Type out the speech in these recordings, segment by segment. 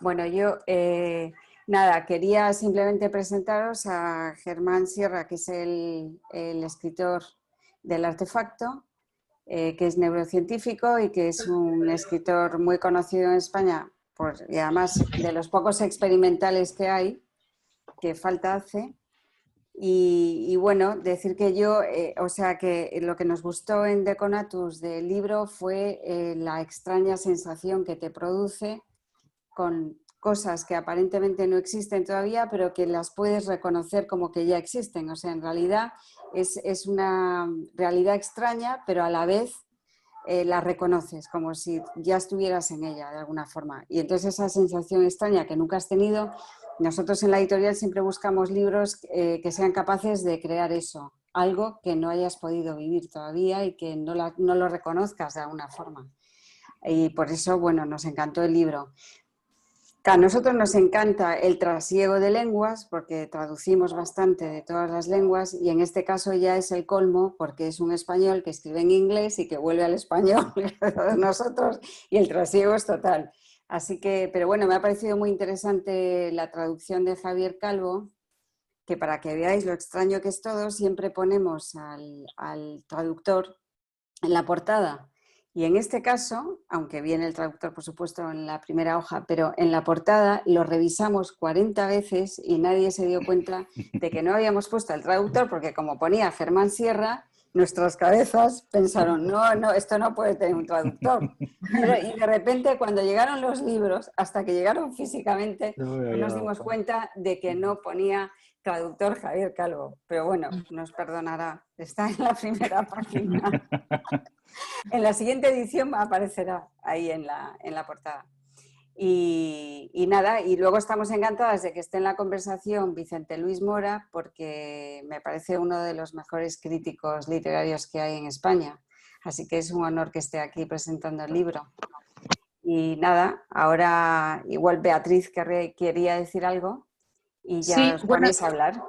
Bueno, yo nada, quería simplemente presentaros a Germán Sierra, que es el escritor del Artefacto, que es neurocientífico y que es un escritor muy conocido en España, y además de los pocos experimentales que hay, que falta hace. Y bueno, decir que yo, o sea que lo que nos gustó en Deconatus del libro fue la extraña sensación que te produce con cosas que aparentemente no existen todavía, pero que las puedes reconocer como que ya existen. O sea, en realidad es una realidad extraña, pero a la vez la reconoces, como si ya estuvieras en ella de alguna forma. Y entonces esa sensación extraña que nunca has tenido, nosotros en la editorial siempre buscamos libros que sean capaces de crear eso, algo que no hayas podido vivir todavía y que no lo reconozcas de alguna forma. Y por eso, bueno, nos encantó el libro. A nosotros nos encanta el trasiego de lenguas porque traducimos bastante de todas las lenguas y en este caso ya es el colmo porque es un español que escribe en inglés y que vuelve al español de nosotros y el trasiego es total. Así que, pero bueno, me ha parecido muy interesante la traducción de Javier Calvo, que para que veáis lo extraño que es todo, siempre ponemos al traductor en la portada. Y en este caso, aunque viene el traductor, por supuesto, en la primera hoja, pero en la portada lo revisamos 40 veces y nadie se dio cuenta de que no habíamos puesto el traductor porque como ponía Germán Sierra, nuestras cabezas pensaron, no, esto no puede tener un traductor. Y de repente, cuando llegaron los libros, hasta que llegaron físicamente, no nos dimos cuenta de que no ponía traductor Javier Calvo. Pero bueno, nos perdonará, está en la primera página. En la siguiente edición aparecerá ahí en la portada. Y nada, y luego estamos encantadas de que esté en la conversación Vicente Luis Mora, porque me parece uno de los mejores críticos literarios que hay en España. Así que es un honor que esté aquí presentando el libro. Y nada, ahora igual Beatriz quería decir algo y ya Sí, os bueno, ponéis a hablar.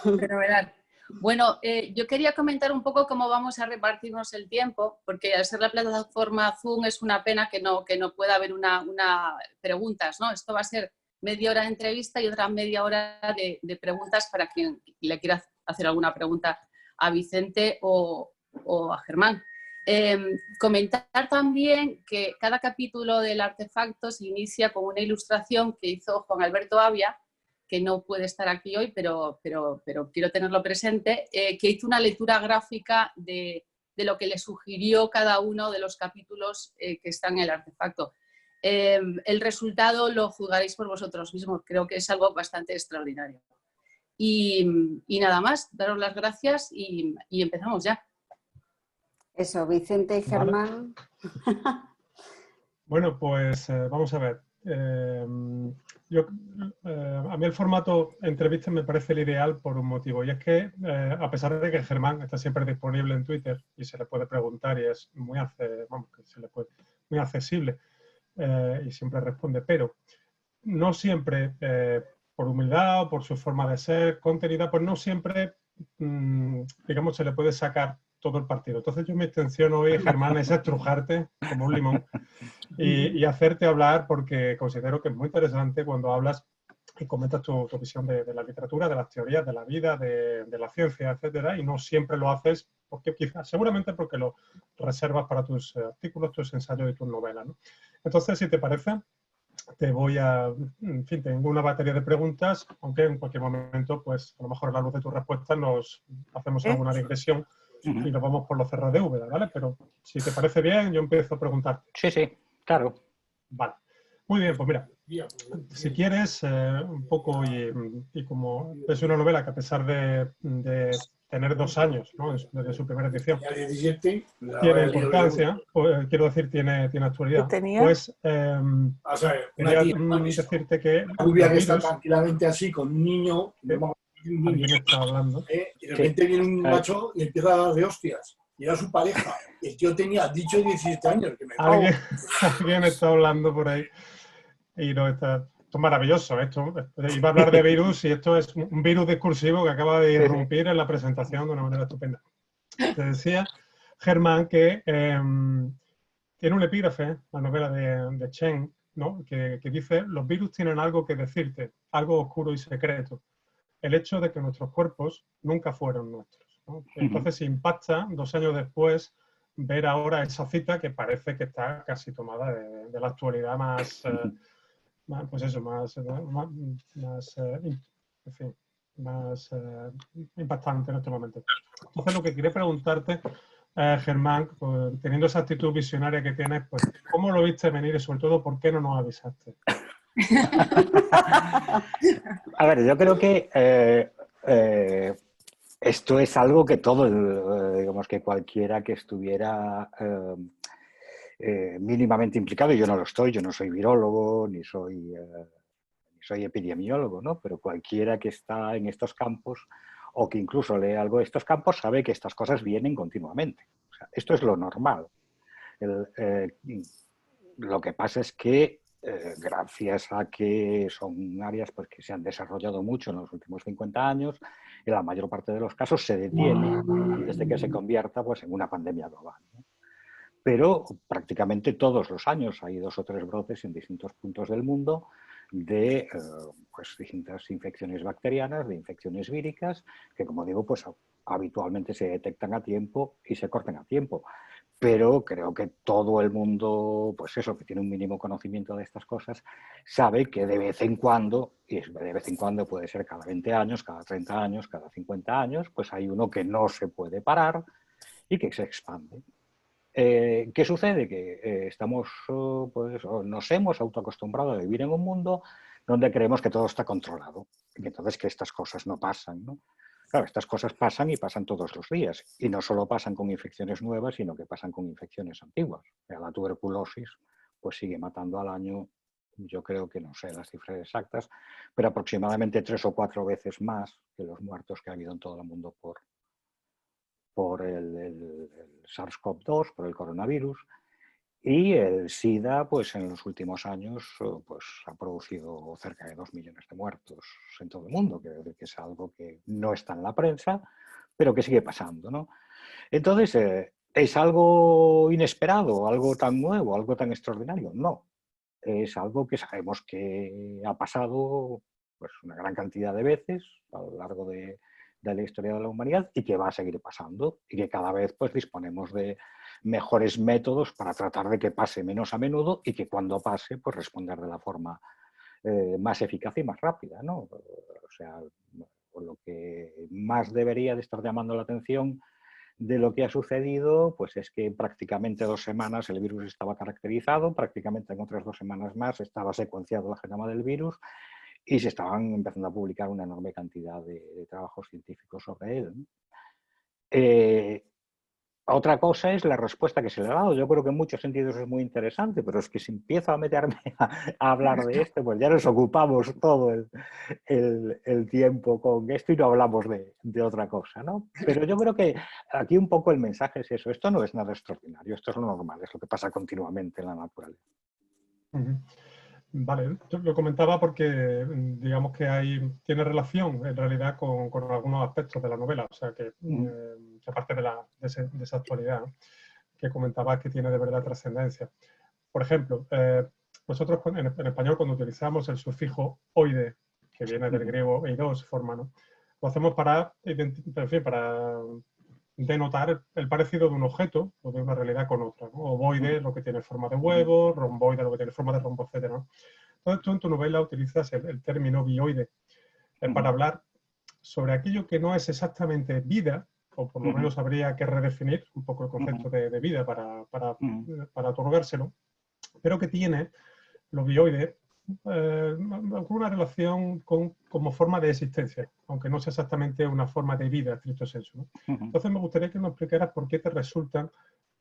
fenomenal. Bueno, yo quería comentar un poco cómo vamos a repartirnos el tiempo, porque al ser la plataforma Zoom es una pena que no pueda haber una preguntas, ¿no? Esto va a ser media hora de entrevista y otra media hora de preguntas para quien le quiera hacer alguna pregunta a Vicente o a Germán. Comentar también que cada capítulo del Artefacto se inicia con una ilustración que hizo Juan Alberto Avia, que no puede estar aquí hoy, pero quiero tenerlo presente, que hizo una lectura gráfica de lo que le sugirió cada uno de los capítulos que están en el Artefacto. El resultado lo juzgaréis por vosotros mismos, creo que es algo bastante extraordinario. Y nada más, daros las gracias y empezamos ya. Eso, Vicente y Germán. Vale. Bueno, pues vamos a ver. A mí el formato entrevista me parece el ideal por un motivo, y es que a pesar de que Germán está siempre disponible en Twitter y se le puede preguntar y es muy accesible y siempre responde, pero no siempre, por humildad o por su forma de ser contenida, pues no siempre, digamos, se le puede sacar todo el partido. Entonces mi intención hoy, Germán, es estrujarte como un limón y hacerte hablar, porque considero que es muy interesante cuando hablas y comentas tu visión de la literatura, de las teorías, de la vida, de la ciencia, etcétera, y no siempre lo haces porque quizás, seguramente porque lo reservas para tus artículos, tus ensayos y tus novelas, ¿no? Entonces, si te parece, en fin, tengo una batería de preguntas, aunque en cualquier momento, pues a lo mejor a la luz de tus respuestas nos hacemos alguna digresión y nos vamos por los cerros de Úbeda, ¿vale? Pero si te parece bien, yo empiezo a preguntarte. Sí, claro. Vale. Muy bien, pues mira, si quieres, un poco, y como es una novela que a pesar de tener 2 años, ¿no?, desde su primera edición, tiene importancia, quiero decir, tiene actualidad, pues quería decirte que Rubia que está tranquilamente así con un niño, alguien está hablando, y de repente viene un macho y empieza a dar de hostias. Y era su pareja. El tío tenía dicho 17 años. Que alguien está hablando por ahí. Y no, esto es maravilloso. Esto iba a hablar de virus y esto es un virus discursivo que acaba de irrumpir en la presentación de una manera estupenda. Te decía, Germán, que tiene un epígrafe, la novela de Chen, ¿no? Que dice, los virus tienen algo que decirte, algo oscuro y secreto. El hecho de que nuestros cuerpos nunca fueron nuestros, ¿no? Entonces impacta 2 años después ver ahora esa cita que parece que está casi tomada de la actualidad pues eso, en fin, más impactante en este momento. Entonces lo que quería preguntarte, Germán, pues, teniendo esa actitud visionaria que tienes, pues ¿cómo lo viste venir y sobre todo por qué no nos avisaste? A ver, yo creo que esto es algo que todo, digamos que cualquiera que estuviera mínimamente implicado, y yo no lo estoy, yo no soy virólogo, ni soy epidemiólogo, ¿no? Pero cualquiera que está en estos campos o que incluso lee algo de estos campos sabe que estas cosas vienen continuamente. O sea, esto es lo normal. Lo que pasa es que gracias a que son áreas pues, que se han desarrollado mucho en los últimos 50 años, en la mayor parte de los casos se detiene antes de que se convierta pues, en una pandemia global, ¿no? Pero prácticamente todos los años hay 2 o 3 brotes en distintos puntos del mundo de pues, distintas infecciones bacterianas, de infecciones víricas, que como digo, pues habitualmente se detectan a tiempo y se cortan a tiempo. Pero creo que todo el mundo, pues eso, que tiene un mínimo conocimiento de estas cosas, sabe que de vez en cuando, y de vez en cuando puede ser cada 20 años, cada 30 años, cada 50 años, pues hay uno que no se puede parar y que se expande. ¿Qué sucede? Que estamos, pues, nos hemos autoacostumbrado a vivir en un mundo donde creemos que todo está controlado y entonces que estas cosas no pasan, ¿no? Claro, estas cosas pasan y pasan todos los días y no solo pasan con infecciones nuevas, sino que pasan con infecciones antiguas. O sea, la tuberculosis pues sigue matando al año, yo creo que no sé las cifras exactas, pero aproximadamente 3 o 4 veces más que los muertos que ha habido en todo el mundo por el SARS-CoV-2, por el coronavirus, y el SIDA, pues en los últimos años, pues ha producido cerca de 2 millones de muertos en todo el mundo, que es algo que no está en la prensa, pero que sigue pasando, ¿no? Entonces, ¿es algo inesperado, algo tan nuevo, algo tan extraordinario? No, es algo que sabemos que ha pasado pues, una gran cantidad de veces a lo largo de la historia de la humanidad y que va a seguir pasando y que cada vez pues, disponemos de mejores métodos para tratar de que pase menos a menudo y que cuando pase pues responder de la forma más eficaz y más rápida, ¿no? O sea, lo que más debería de estar llamando la atención de lo que ha sucedido, pues es que prácticamente 2 semanas el virus estaba caracterizado, prácticamente en otras 2 semanas más estaba secuenciado el genoma del virus y se estaban empezando a publicar una enorme cantidad de trabajos científicos sobre él, ¿no? Otra cosa es la respuesta que se le ha dado. Yo creo que en muchos sentidos es muy interesante, pero es que si empiezo a meterme a hablar de esto, pues ya nos ocupamos todo el tiempo con esto y no hablamos de otra cosa, ¿no? Pero yo creo que aquí un poco el mensaje es eso. Esto no es nada extraordinario, esto es lo normal, es lo que pasa continuamente en la naturaleza. Vale, yo lo comentaba porque digamos que tiene relación en realidad con algunos aspectos de la novela, o sea que aparte de esa actualidad, ¿no?, que comentabas que tiene de verdad trascendencia. Por ejemplo, nosotros en español cuando utilizamos el sufijo oide, que viene del griego eidos, forma, ¿no?, lo hacemos para denotar el parecido de un objeto o de una realidad con otra, ¿no? Ovoide, lo que tiene forma de huevo, romboide, lo que tiene forma de rombo, etc., ¿no? Entonces tú en tu novela utilizas el término bioide para hablar sobre aquello que no es exactamente vida, o por lo menos habría que redefinir un poco el concepto de vida para otorgárselo, pero que tiene los bioides una relación como forma de existencia, aunque no sea exactamente una forma de vida, estricto sensu, ¿no? Entonces me gustaría que nos explicaras por qué te resultan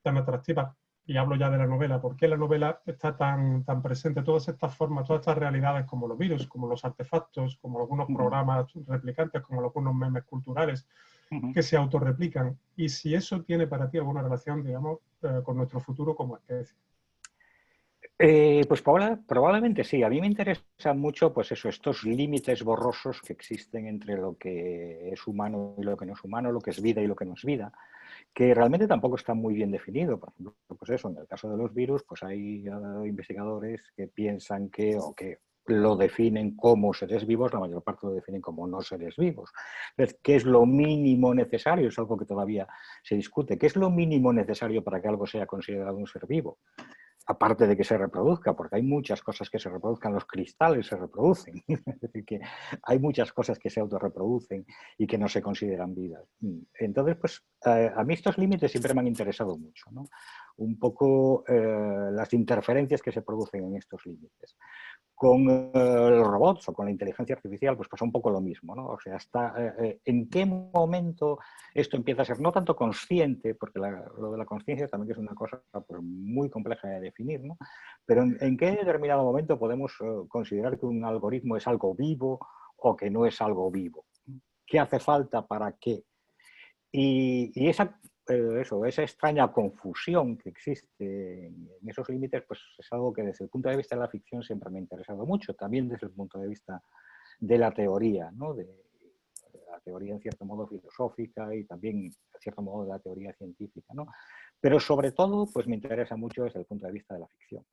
tan atractivas, y hablo ya de la novela, por qué la novela está tan presente, todas estas formas, todas estas realidades como los virus, como los artefactos, como algunos programas replicantes, como algunos memes culturales que se autorreplican, y si eso tiene para ti alguna relación, digamos, con nuestro futuro como especie. Pues probablemente sí. A mí me interesan mucho pues eso, estos límites borrosos que existen entre lo que es humano y lo que no es humano, lo que es vida y lo que no es vida. que realmente tampoco está muy bien definido. Por ejemplo, pues eso, en el caso de los virus, pues hay investigadores que piensan que, o que lo definen como seres vivos, la mayor parte lo definen como no seres vivos. Entonces, ¿qué es lo mínimo necesario? Es algo que todavía se discute. ¿Qué es lo mínimo necesario para que algo sea considerado un ser vivo? Aparte de que se reproduzca, porque hay muchas cosas que se reproduzcan, los cristales se reproducen, es decir, que hay muchas cosas que se autorreproducen y que no se consideran vidas. Entonces, pues a mí estos límites siempre me han interesado mucho, ¿no? Un poco las interferencias que se producen en estos límites. Con los robots o con la inteligencia artificial, pues pasa un poco lo mismo, ¿no? O sea, hasta en qué momento esto empieza a ser no tanto consciente, porque lo de la conciencia también es una cosa pues, muy compleja de definir, ¿no? Pero en qué determinado momento podemos considerar que un algoritmo es algo vivo o que no es algo vivo. ¿Qué hace falta para qué? Y esa extraña confusión que existe en esos límites, pues es algo que desde el punto de vista de la ficción siempre me ha interesado mucho, también desde el punto de vista de la teoría, ¿no? De la teoría en cierto modo filosófica y también en cierto modo de la teoría científica, ¿no? Pero sobre todo, pues me interesa mucho desde el punto de vista de la ficción.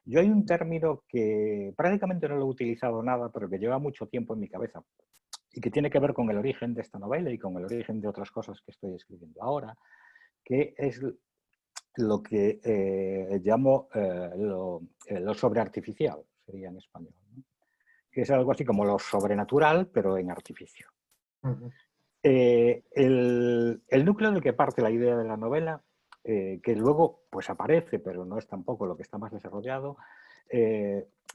Yo hay un término que prácticamente no lo he utilizado nada, pero que lleva mucho tiempo en mi cabeza y que tiene que ver con el origen de esta novela y con el origen de otras cosas que estoy escribiendo ahora, que es lo que llamo lo sobreartificial, sería en español, ¿no? Que es algo así como lo sobrenatural, pero en artificio. El núcleo del que parte la idea de la novela, que luego pues aparece, pero no es tampoco lo que está más desarrollado,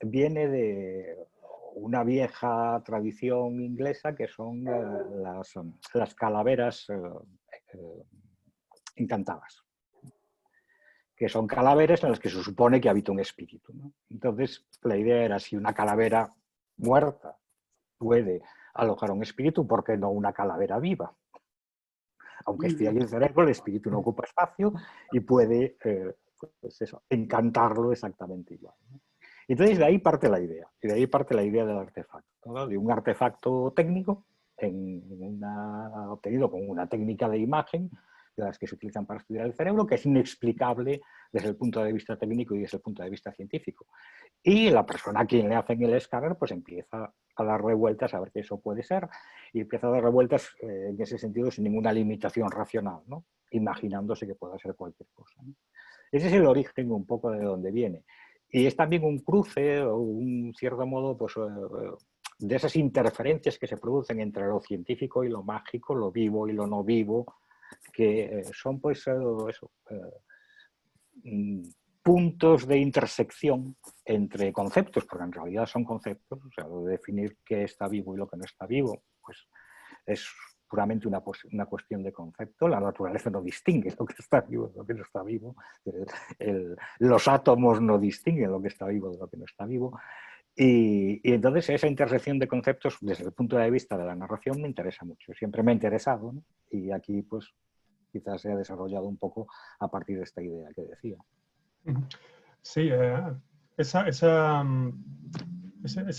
viene de una vieja tradición inglesa que son las calaveras encantadas, que son calaveras en las que se supone que habita un espíritu, ¿no? Entonces, la idea era, si una calavera muerta puede alojar un espíritu, ¿por qué no una calavera viva? Aunque esté ahí el cerebro, el espíritu no ocupa espacio y puede pues eso, encantarlo exactamente igual, ¿no? Entonces, de ahí parte la idea, y de ahí parte la idea del artefacto, ¿no? De un artefacto técnico obtenido con una técnica de imagen, de las que se utilizan para estudiar el cerebro, que es inexplicable desde el punto de vista técnico y desde el punto de vista científico. Y la persona a quien le hacen el escáner, pues empieza a dar revueltas a ver qué eso puede ser, y empieza a dar revueltas en ese sentido sin ninguna limitación racional, ¿no? Imaginándose que pueda ser cualquier cosa, ¿no? Ese es el origen un poco de donde viene. Y es también un cruce, o un cierto modo, pues, de esas interferencias que se producen entre lo científico y lo mágico, lo vivo y lo no vivo, que son pues puntos de intersección entre conceptos, porque en realidad son conceptos, o sea, lo de definir qué está vivo y lo que no está vivo, pues es puramente una cuestión de concepto. La naturaleza no distingue lo que está vivo de lo que no está vivo. Los átomos no distinguen lo que está vivo de lo que no está vivo. Y entonces esa intersección de conceptos desde el punto de vista de la narración me interesa mucho. Siempre me ha interesado, ¿no? Y aquí pues quizás se ha desarrollado un poco a partir de esta idea que decía. Sí, ese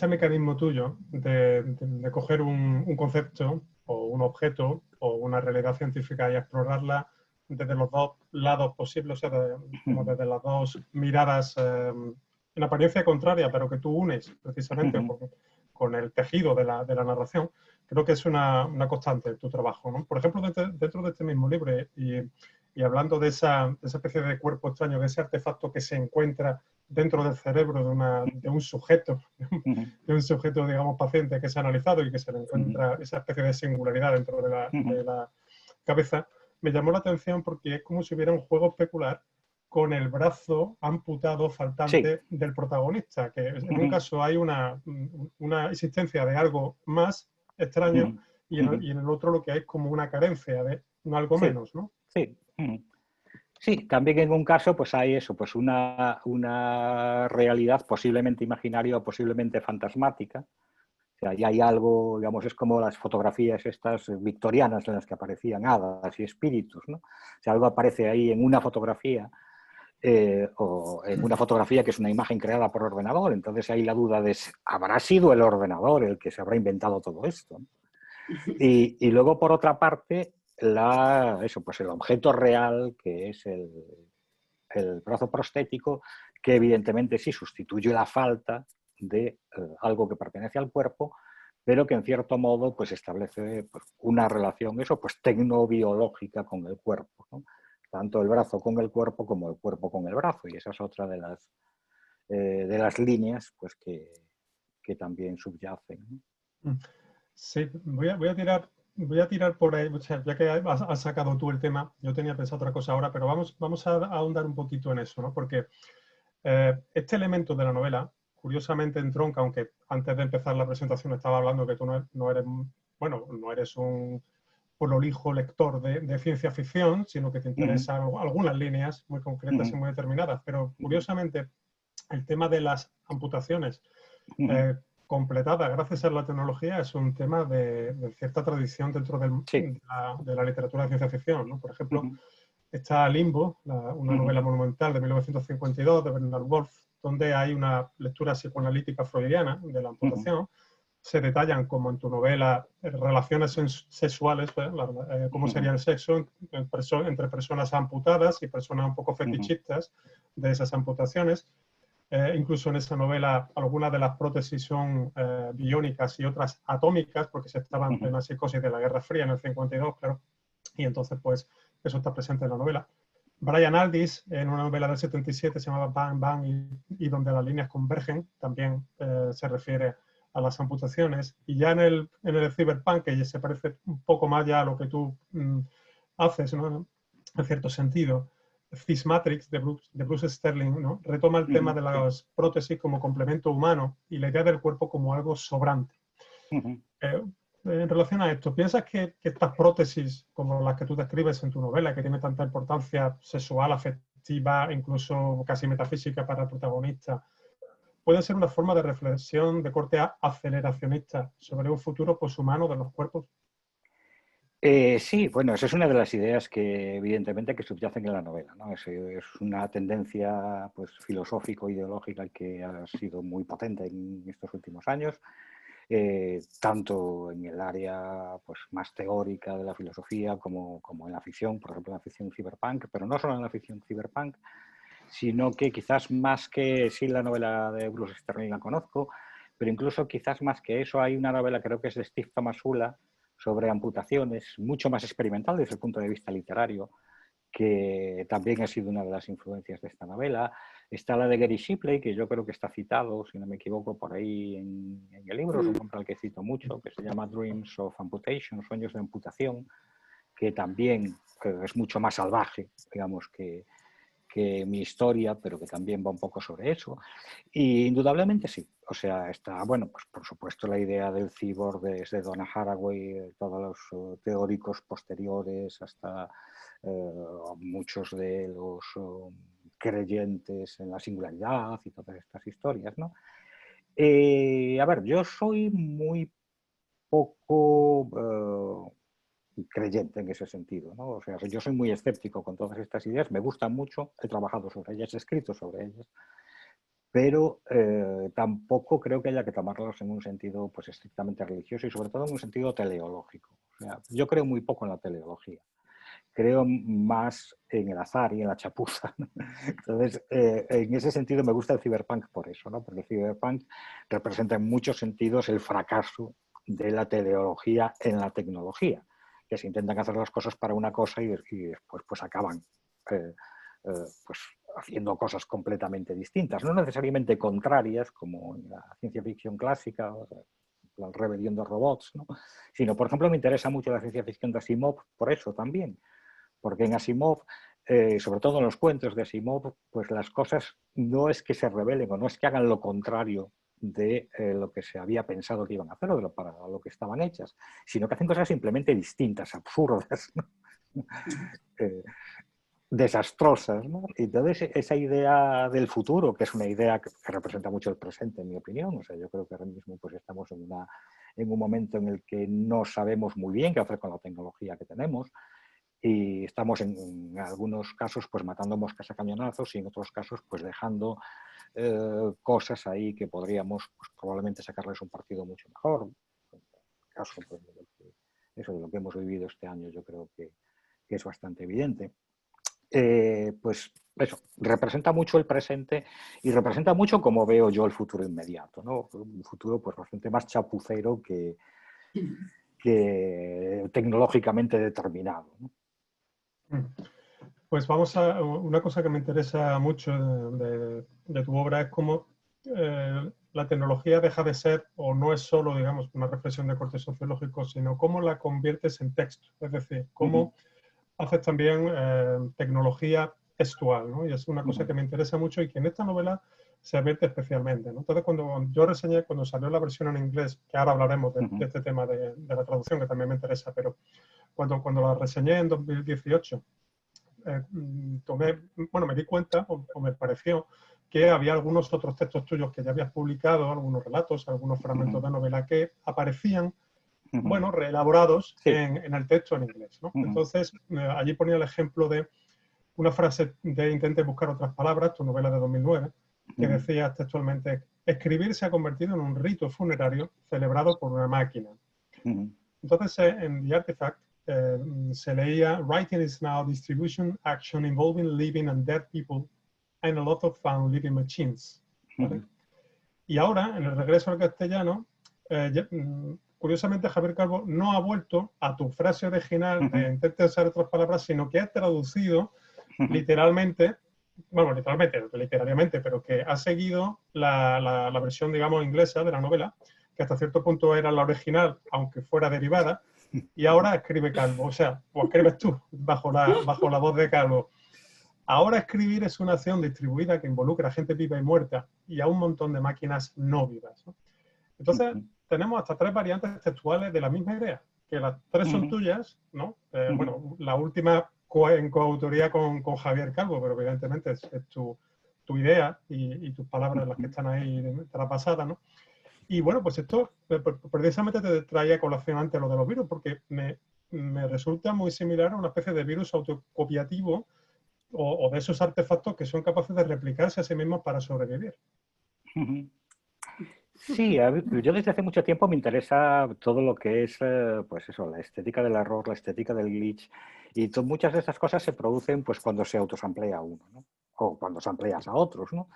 mecanismo tuyo de coger un concepto o un objeto o una realidad científica y explorarla desde los dos lados posibles, o sea, como desde las dos miradas en apariencia contraria, pero que tú unes precisamente con el tejido de la narración, creo que es una constante en tu trabajo, ¿no? Por ejemplo, dentro de este mismo libro y hablando de esa especie de cuerpo extraño, de ese artefacto que se encuentra dentro del cerebro de un sujeto, digamos, paciente que se ha analizado y que se le encuentra esa especie de singularidad dentro de la cabeza, me llamó la atención porque es como si hubiera un juego especular con el brazo amputado faltante del protagonista, que en un caso hay una existencia de algo más extraño y en el otro lo que hay es como una carencia de algo menos, ¿no? Sí. Sí, también en un caso pues hay eso, pues una realidad posiblemente imaginaria o posiblemente fantasmática. O sea, ahí hay algo, digamos, es como las fotografías estas victorianas en las que aparecían hadas y espíritus, ¿no? O sea, algo aparece ahí en una fotografía o en una fotografía que es una imagen creada por ordenador. Entonces ahí la duda de ¿habrá sido el ordenador el que se habrá inventado todo esto, ¿no? Y luego, por otra parte, pues el objeto real, que es el brazo prostético, que evidentemente sí sustituye la falta de algo que pertenece al cuerpo, pero que en cierto modo pues establece pues, una relación pues tecnobiológica con el cuerpo, ¿no? Tanto el brazo con el cuerpo como el cuerpo con el brazo, y esa es otra de las líneas pues que también subyacen, ¿no? Sí, voy a tirar por ahí, o sea, ya que has sacado tú el tema, yo tenía pensado otra cosa ahora, pero vamos a ahondar un poquito en eso, ¿no? Porque este elemento de la novela, curiosamente entronca, aunque antes de empezar la presentación estaba hablando que tú no eres, bueno, no eres un prolijo lector de ciencia ficción, sino que te interesan algunas líneas muy concretas y muy determinadas, pero curiosamente el tema de las amputaciones completada gracias a la tecnología es un tema de cierta tradición dentro Sí. de la literatura de ciencia ficción, ¿no? Por ejemplo, está Limbo, una novela monumental de 1952 de Bernard Wolfe, donde hay una lectura psicoanalítica freudiana de la amputación. Se detallan, como en tu novela, relaciones sexuales, cómo sería el sexo entre personas amputadas y personas un poco fetichistas de esas amputaciones. Incluso en esa novela algunas de las prótesis son biónicas y otras atómicas, porque se estaba en plena psicosis de la Guerra Fría en el 52, claro, y entonces pues eso está presente en la novela. Brian Aldiss, en una novela del 77, se llamaba Bang Bang, y donde las líneas convergen, también se refiere a las amputaciones. Y ya en el cyberpunk, que ya se parece un poco más ya a lo que tú haces, ¿no? En cierto sentido, Cismatrix de Bruce Sterling, ¿no? Retoma el tema de las prótesis como complemento humano y la idea del cuerpo como algo sobrante. En relación a esto, ¿piensas que estas prótesis, como las que tú describes en tu novela, que tienen tanta importancia sexual, afectiva, incluso casi metafísica para el protagonista, pueden ser una forma de reflexión de corte aceleracionista sobre un futuro poshumano de los cuerpos? Sí, bueno, esa es una de las ideas que evidentemente que subyacen en la novela, ¿no? Es una tendencia pues, filosófico-ideológica que ha sido muy potente en estos últimos años, tanto en el área pues, más teórica de la filosofía como en la ficción, por ejemplo en la ficción cyberpunk, pero no solo en la ficción cyberpunk, sino que quizás más que, sí, la novela de Bruce Sterling la conozco, pero incluso quizás más que eso hay una novela, creo que es de Steve Tomasula, sobre amputaciones, mucho más experimental desde el punto de vista literario, que también ha sido una de las influencias de esta novela. Está la de Gary Shipley, que yo creo que está citado, si no me equivoco, por ahí en el libro, es un nombre al que cito mucho, que se llama Dreams of Amputation, Sueños de Amputación, que también es mucho más salvaje, digamos, que mi historia, pero que también va un poco sobre eso. Y indudablemente sí. O sea, está, bueno, pues por supuesto la idea del cyborg desde Donna Haraway, todos los teóricos posteriores, hasta muchos de los creyentes en la singularidad y todas estas historias, ¿no? A ver, yo soy muy poco creyente en ese sentido, ¿no? O sea, yo soy muy escéptico con todas estas ideas, me gustan mucho, he trabajado sobre ellas, he escrito sobre ellas, pero tampoco creo que haya que tomarlos en un sentido pues, estrictamente religioso y sobre todo en un sentido teleológico. O sea, yo creo muy poco en la teleología, creo más en el azar y en la chapuza. Entonces, en ese sentido me gusta el cyberpunk por eso, ¿no? Porque el cyberpunk representa en muchos sentidos el fracaso de la teleología en la tecnología, que se intentan hacer las cosas para una cosa y después pues acaban pues haciendo cosas completamente distintas, no necesariamente contrarias como en la ciencia ficción clásica, la rebelión de robots, ¿no? Sino, por ejemplo, me interesa mucho la ciencia ficción de Asimov por eso también, porque en Asimov, sobre todo en los cuentos de Asimov, pues las cosas no es que se rebelen o no es que hagan lo contrario de lo que se había pensado que iban a hacer o para lo que estaban hechas, sino que hacen cosas simplemente distintas, absurdas, ¿no? Desastrosas, ¿no? Entonces, esa idea del futuro, que es una idea que representa mucho el presente, en mi opinión, o sea, yo creo que ahora mismo pues, estamos en un momento en el que no sabemos muy bien qué hacer con la tecnología que tenemos y estamos en algunos casos pues matando moscas a cañonazos y en otros casos pues dejando cosas ahí que podríamos pues, probablemente sacarles un partido mucho mejor. En el caso pues, eso de lo que hemos vivido este año yo creo que es bastante evidente. Pues eso, representa mucho el presente y representa mucho como veo yo el futuro inmediato, ¿no? Un futuro pues bastante más chapucero que tecnológicamente determinado, ¿no? Pues vamos a... Una cosa que me interesa mucho de tu obra es cómo la tecnología deja de ser, o no es solo, digamos, una reflexión de corte sociológico, sino cómo la conviertes en texto. Es decir, cómo haces también tecnología textual, ¿no? Y es una cosa que me interesa mucho y que en esta novela se advierte especialmente, ¿no? Entonces, cuando yo reseñé, cuando salió la versión en inglés, que ahora hablaremos de este tema de la traducción, que también me interesa, pero cuando la reseñé en 2018, me di cuenta, o me pareció, que había algunos otros textos tuyos que ya habías publicado, algunos relatos, algunos fragmentos de novela que aparecían, bueno, reelaborados en el texto en inglés, ¿no? Entonces, allí ponía el ejemplo de una frase de Intente buscar otras palabras, tu novela de 2009, que decía textualmente: escribir se ha convertido en un rito funerario celebrado por una máquina. Entonces, en The Artifact se leía: writing is now distribution action involving living and dead people and a lot of fun living machines. ¿Vale? Y ahora, en el regreso al castellano, curiosamente Javier Calvo no ha vuelto a tu frase original de intente usar otras palabras, sino que ha traducido literalmente, bueno, literariamente, pero que ha seguido la versión, digamos, inglesa de la novela, que hasta cierto punto era la original, aunque fuera derivada, y ahora escribe Calvo, o sea, o escribes tú bajo la voz de Calvo. Ahora escribir es una acción distribuida que involucra a gente viva y muerta y a un montón de máquinas no vivas, ¿no? Entonces, tenemos hasta 3 variantes textuales de la misma idea, que las 3 son tuyas, ¿no? Bueno, la última en coautoría con Javier Calvo, pero evidentemente es tu idea y tus palabras las que están ahí traspasadas, ¿no? Y bueno, pues esto precisamente te traía a colación antes lo de los virus, porque me resulta muy similar a una especie de virus autocopiativo o de esos artefactos que son capaces de replicarse a sí mismos para sobrevivir. Sí, yo desde hace mucho tiempo me interesa todo lo que es, pues eso, la estética del error, la estética del glitch, y muchas de estas cosas se producen pues cuando se autosamplea uno, ¿no? O cuando sampleas a otros, ¿no?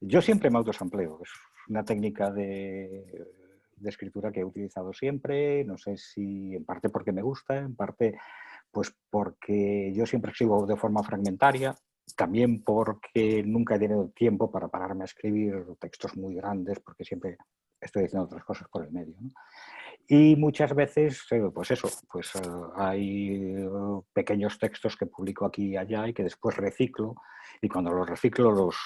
Yo siempre me autosampleo, es una técnica de escritura que he utilizado siempre, no sé si en parte porque me gusta, en parte pues porque yo siempre escribo de forma fragmentaria, también porque nunca he tenido tiempo para pararme a escribir textos muy grandes, porque siempre estoy haciendo otras cosas por el medio, ¿no? Y muchas veces, pues eso, pues hay pequeños textos que publico aquí y allá y que después reciclo, y cuando los reciclo los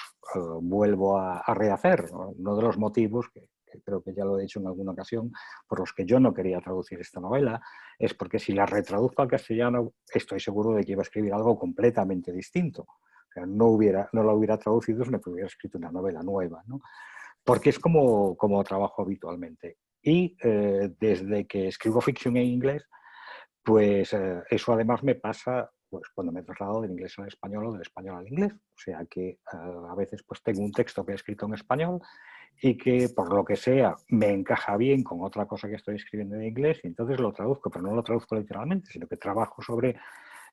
vuelvo a rehacer, ¿no? Uno de los motivos, que creo que ya lo he dicho en alguna ocasión, por los que yo no quería traducir esta novela, es porque si la retraduzco al castellano, estoy seguro de que iba a escribir algo completamente distinto. O sea, no la hubiera traducido si me hubiera escrito una novela nueva, ¿no? Porque es como trabajo habitualmente. Y desde que escribo ficción en inglés, pues eso además me pasa pues, cuando me traslado del inglés al español o del español al inglés. O sea que a veces pues, tengo un texto que he escrito en español y que por lo que sea me encaja bien con otra cosa que estoy escribiendo en inglés y entonces lo traduzco, pero no lo traduzco literalmente, sino que trabajo sobre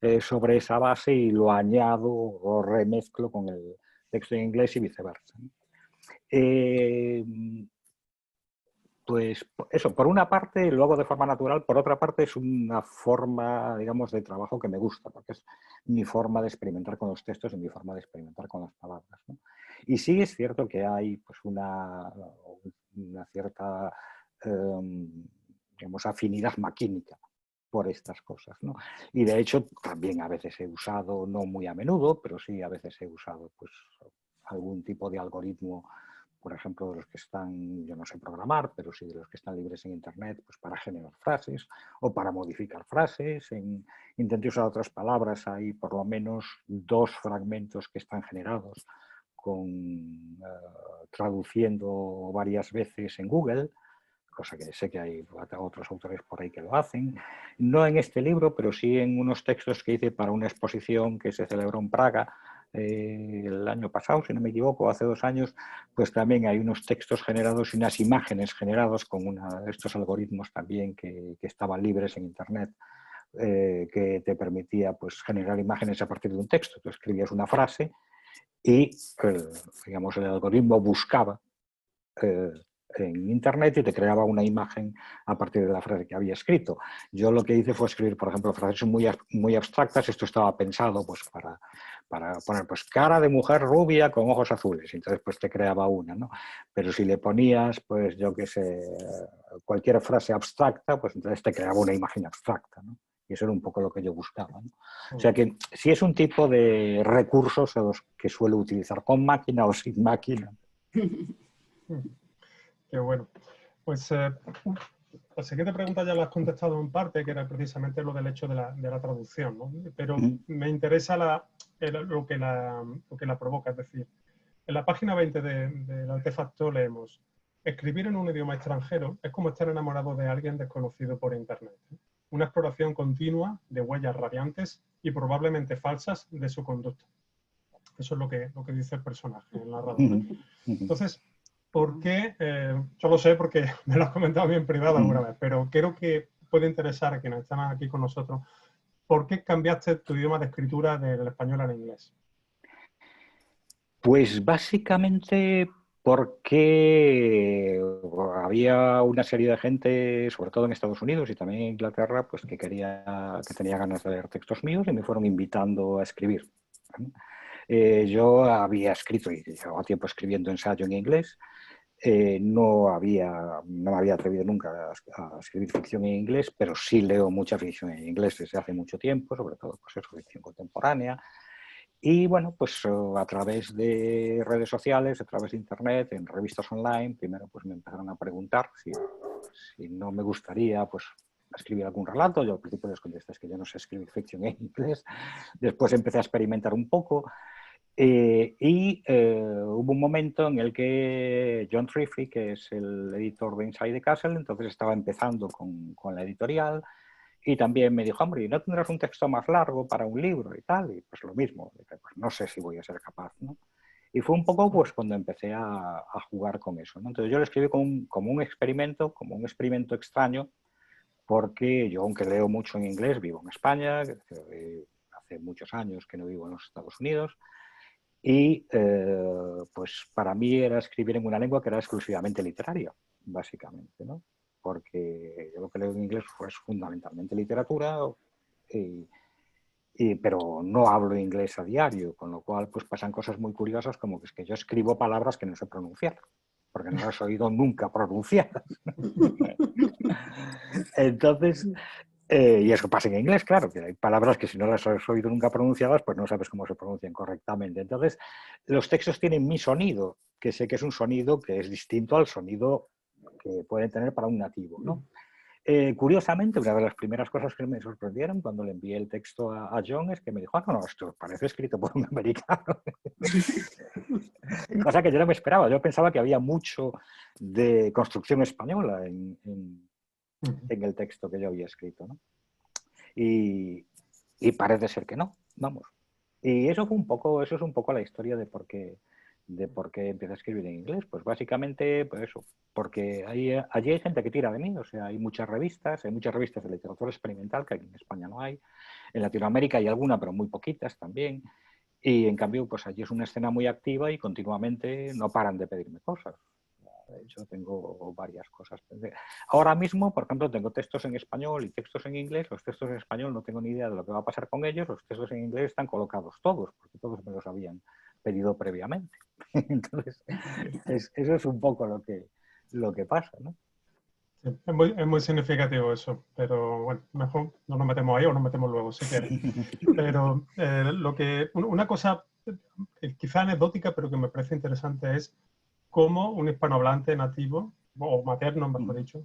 esa base y lo añado o remezclo con el texto en inglés y viceversa. Pues eso, por una parte lo hago de forma natural, por otra parte es una forma, digamos, de trabajo que me gusta, porque es mi forma de experimentar con los textos y mi forma de experimentar con las palabras, ¿no? Y sí es cierto que hay pues, una cierta, digamos, afinidad maquínica por estas cosas, ¿no? Y de hecho también a veces he usado, no muy a menudo, pero sí a veces he usado pues, algún tipo de algoritmo, por ejemplo, de los que están, yo no sé programar, pero sí de los que están libres en Internet, pues para generar frases o para modificar frases. Intenté usar otras palabras, hay por lo menos 2 fragmentos que están generados traduciendo varias veces en Google, cosa que sé que hay otros autores por ahí que lo hacen. No en este libro, pero sí en unos textos que hice para una exposición que se celebró en Praga el año pasado, si no me equivoco, hace 2 años, pues también hay unos textos generados y unas imágenes generados con estos algoritmos también que estaban libres en Internet, que te permitía pues, generar imágenes a partir de un texto. Tú escribías una frase y digamos, el algoritmo buscaba en Internet y te creaba una imagen a partir de la frase que había escrito. Yo lo que hice fue escribir, por ejemplo, frases muy abstractas. Esto estaba pensado pues, para poner pues, cara de mujer rubia con ojos azules. Entonces pues te creaba una, ¿no? Pero si le ponías, pues yo qué sé, cualquier frase abstracta, pues entonces te creaba una imagen abstracta, ¿no? Y eso era un poco lo que yo buscaba, ¿no? O sea que sí es un tipo de recursos a los que suelo utilizar con máquina o sin máquina. Qué bueno. Pues la siguiente pregunta ya la has contestado en parte, que era precisamente lo del hecho de la traducción, ¿no? Pero me interesa lo que la provoca. Es decir, en la página 20 del artefacto leemos: escribir en un idioma extranjero es como estar enamorado de alguien desconocido por Internet. Una exploración continua de huellas radiantes y probablemente falsas de su conducta. Eso es lo que dice el personaje, el narrador. Entonces, ¿por qué? Yo lo sé porque me lo has comentado bien en privado alguna vez, pero creo que puede interesar a quienes están aquí con nosotros. ¿Por qué cambiaste tu idioma de escritura del español al inglés? Pues básicamente porque había una serie de gente, sobre todo en Estados Unidos y también en Inglaterra, pues que tenía ganas de leer textos míos y me fueron invitando a escribir. Yo había escrito y llevaba tiempo escribiendo ensayo en inglés. No me había atrevido nunca a escribir ficción en inglés, pero sí leo mucha ficción en inglés desde hace mucho tiempo, sobre todo pues eso, ficción contemporánea. Y bueno, pues a través de redes sociales, a través de internet, en revistas online, primero pues me empezaron a preguntar si no me gustaría pues escribir algún relato. Yo al principio les contesté que yo no sé escribir ficción en inglés. Después empecé a experimentar un poco hubo un momento en el que John Triffitt, que es el editor de Inside the Castle, entonces estaba empezando con la editorial. Y también me dijo, hombre, ¿no tendrás un texto más largo para un libro y tal? Y pues lo mismo, pues no sé si voy a ser capaz, ¿no? Y fue un poco pues cuando empecé a jugar con eso, ¿no? Entonces yo lo escribí como un experimento extraño, porque yo, aunque leo mucho en inglés, vivo en España, hace muchos años que no vivo en los Estados Unidos, y pues para mí era escribir en una lengua que era exclusivamente literaria, básicamente, ¿no? Porque yo lo que leo en inglés pues, es fundamentalmente literatura, pero no hablo inglés a diario, con lo cual pues pasan cosas muy curiosas como que es que yo escribo palabras que no sé pronunciar, porque no las he oído nunca pronunciadas. Entonces, y eso pasa en inglés, claro, que hay palabras que si no las has oído nunca pronunciadas, pues no sabes cómo se pronuncian correctamente. Entonces, los textos tienen mi sonido, que sé que es un sonido que es distinto al sonido que pueden tener para un nativo, ¿no? Curiosamente, una de las primeras cosas que me sorprendieron cuando le envié el texto a John es que me dijo, no, esto parece escrito por un americano. Cosa que yo no me esperaba. Yo pensaba que había mucho de construcción española en el texto que yo había escrito, ¿no? Y parece ser que no, vamos. Y eso es un poco la historia de por qué empecé a escribir en inglés. Pues básicamente, pues eso, porque allí hay gente que tira de mí, o sea, hay muchas revistas de literatura experimental que aquí en España no hay. En Latinoamérica hay alguna, pero muy poquitas también. Y en cambio, pues allí es una escena muy activa y continuamente no paran de pedirme cosas. De hecho, tengo varias cosas. Ahora mismo, por ejemplo, tengo textos en español y textos en inglés. Los textos en español no tengo ni idea de lo que va a pasar con ellos. Los textos en inglés están colocados todos, porque todos me los habían pedido previamente. Entonces, eso es un poco lo que pasa, ¿no? Sí, es muy significativo eso, pero bueno, mejor no nos metemos ahí o nos metemos luego, si quieres. Pero una cosa quizá anecdótica, pero que me parece interesante es cómo un hispanohablante nativo, o materno, mejor dicho,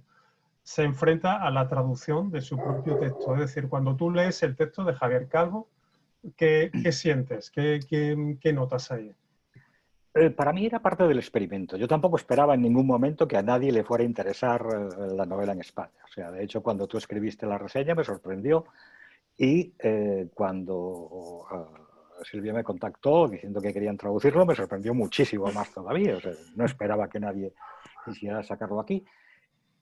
se enfrenta a la traducción de su propio texto. Es decir, cuando tú lees el texto de Javier Calvo, ¿qué sientes? ¿Qué notas ahí? Para mí era parte del experimento. Yo tampoco esperaba en ningún momento que a nadie le fuera a interesar la novela en España. O sea, de hecho, cuando tú escribiste la reseña me sorprendió y cuando Silvia me contactó diciendo que querían traducirlo, me sorprendió muchísimo más todavía. O sea, no esperaba que nadie quisiera sacarlo aquí.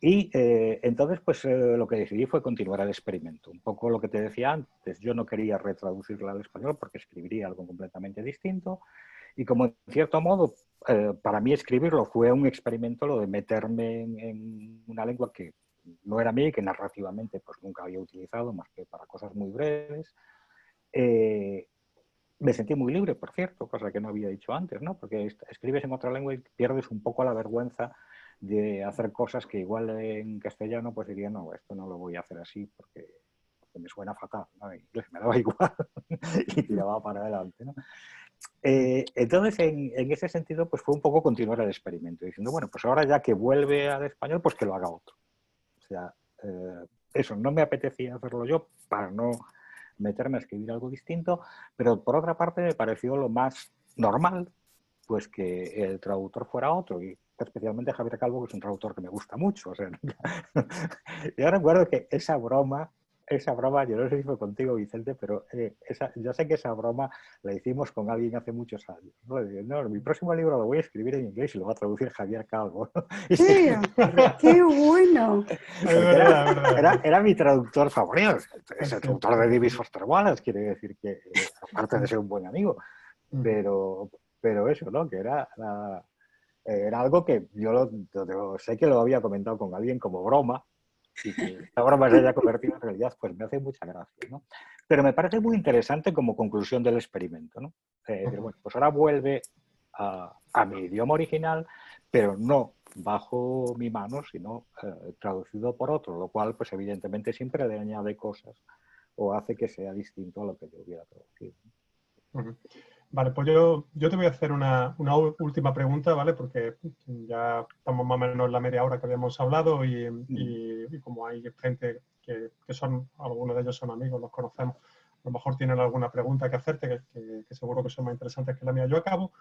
Y entonces, pues lo que decidí fue continuar el experimento. Un poco lo que te decía antes, yo no quería retraducirla al español porque escribiría algo completamente distinto. Y como en cierto modo, para mí escribirlo fue un experimento, lo de meterme en una lengua que no era mía y que narrativamente pues nunca había utilizado más que para cosas muy breves. Me sentí muy libre, por cierto, cosa que no había dicho antes, ¿no? Porque escribes en otra lengua y pierdes un poco la vergüenza de hacer cosas que igual en castellano pues diría, no, esto no lo voy a hacer así porque me suena fatal, ¿no? En inglés me daba igual y tiraba para adelante, ¿no? Entonces, en ese sentido, pues fue un poco continuar el experimento, diciendo, bueno, pues ahora ya que vuelve al español, pues que lo haga otro. O sea, eso, no me apetecía hacerlo yo para no meterme a escribir algo distinto, pero por otra parte me pareció lo más normal, pues que el traductor fuera otro, y especialmente Javier Calvo, que es un traductor que me gusta mucho. O sea, yo recuerdo que esa broma, yo no sé si fue contigo, Vicente, pero yo sé que esa broma la hicimos con alguien hace muchos años, ¿no? No, mi próximo libro lo voy a escribir en inglés y lo va a traducir Javier Calvo, ¿no? ¿En serio? ¡Qué bueno! Era mi traductor favorito, es el traductor de David Foster Wallace, quiere decir que, aparte de ser un buen amigo, pero eso, ¿no? Que era algo que yo sé que lo había comentado con alguien como broma, y que esta broma se haya convertido en realidad, pues me hace mucha gracia, ¿no? Pero me parece muy interesante como conclusión del experimento, ¿no? Bueno, pues ahora vuelve a mi idioma original, pero no bajo mi mano, sino traducido por otro, lo cual, pues evidentemente siempre le añade cosas o hace que sea distinto a lo que yo hubiera traducido. Vale, pues yo te voy a hacer una última pregunta, ¿vale? Porque ya estamos más o menos en la media hora que habíamos hablado y como hay gente que son, algunos de ellos son amigos, los conocemos, a lo mejor tienen alguna pregunta que hacerte, que seguro que son más interesantes que la mía. Yo acabo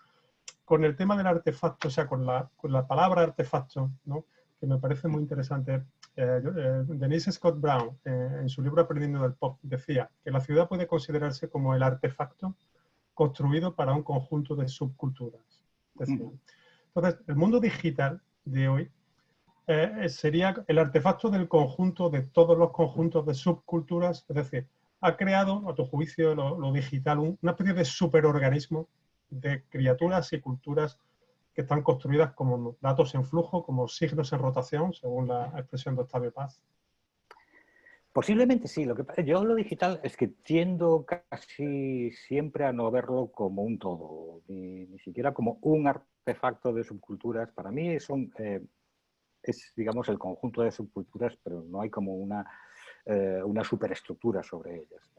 con el tema del artefacto, o sea, con la palabra artefacto, ¿no? Que me parece muy interesante. Denise Scott Brown, en su libro Aprendiendo del Pop, decía que la ciudad puede considerarse como el artefacto construido para un conjunto de subculturas. Entonces, el mundo digital de hoy sería el artefacto del conjunto de todos los conjuntos de subculturas, es decir, ha creado, a tu juicio, lo digital, una especie de superorganismo de criaturas y culturas que están construidas como datos en flujo, como signos en rotación, según la expresión de Octavio Paz. Posiblemente sí. Yo lo digital es que tiendo casi siempre a no verlo como un todo, ni siquiera como un artefacto de subculturas. Para mí es, digamos, el conjunto de subculturas, pero no hay como una superestructura sobre ellas.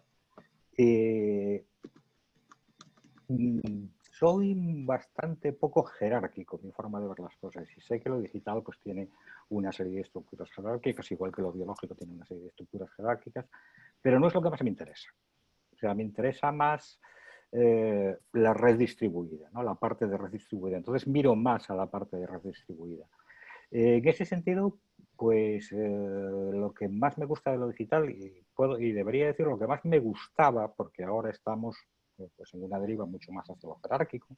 Soy bastante poco jerárquico en mi forma de ver las cosas y sé que lo digital pues tiene una serie de estructuras jerárquicas, igual que lo biológico tiene una serie de estructuras jerárquicas, pero no es lo que más me interesa. O sea, me interesa más la red distribuida, ¿no? La parte de red distribuida. Entonces miro más a la parte de red distribuida. En ese sentido, pues lo que más me gusta de lo digital, y debería decir lo que más me gustaba, porque ahora estamos pues en una deriva mucho más hacia lo jerárquico,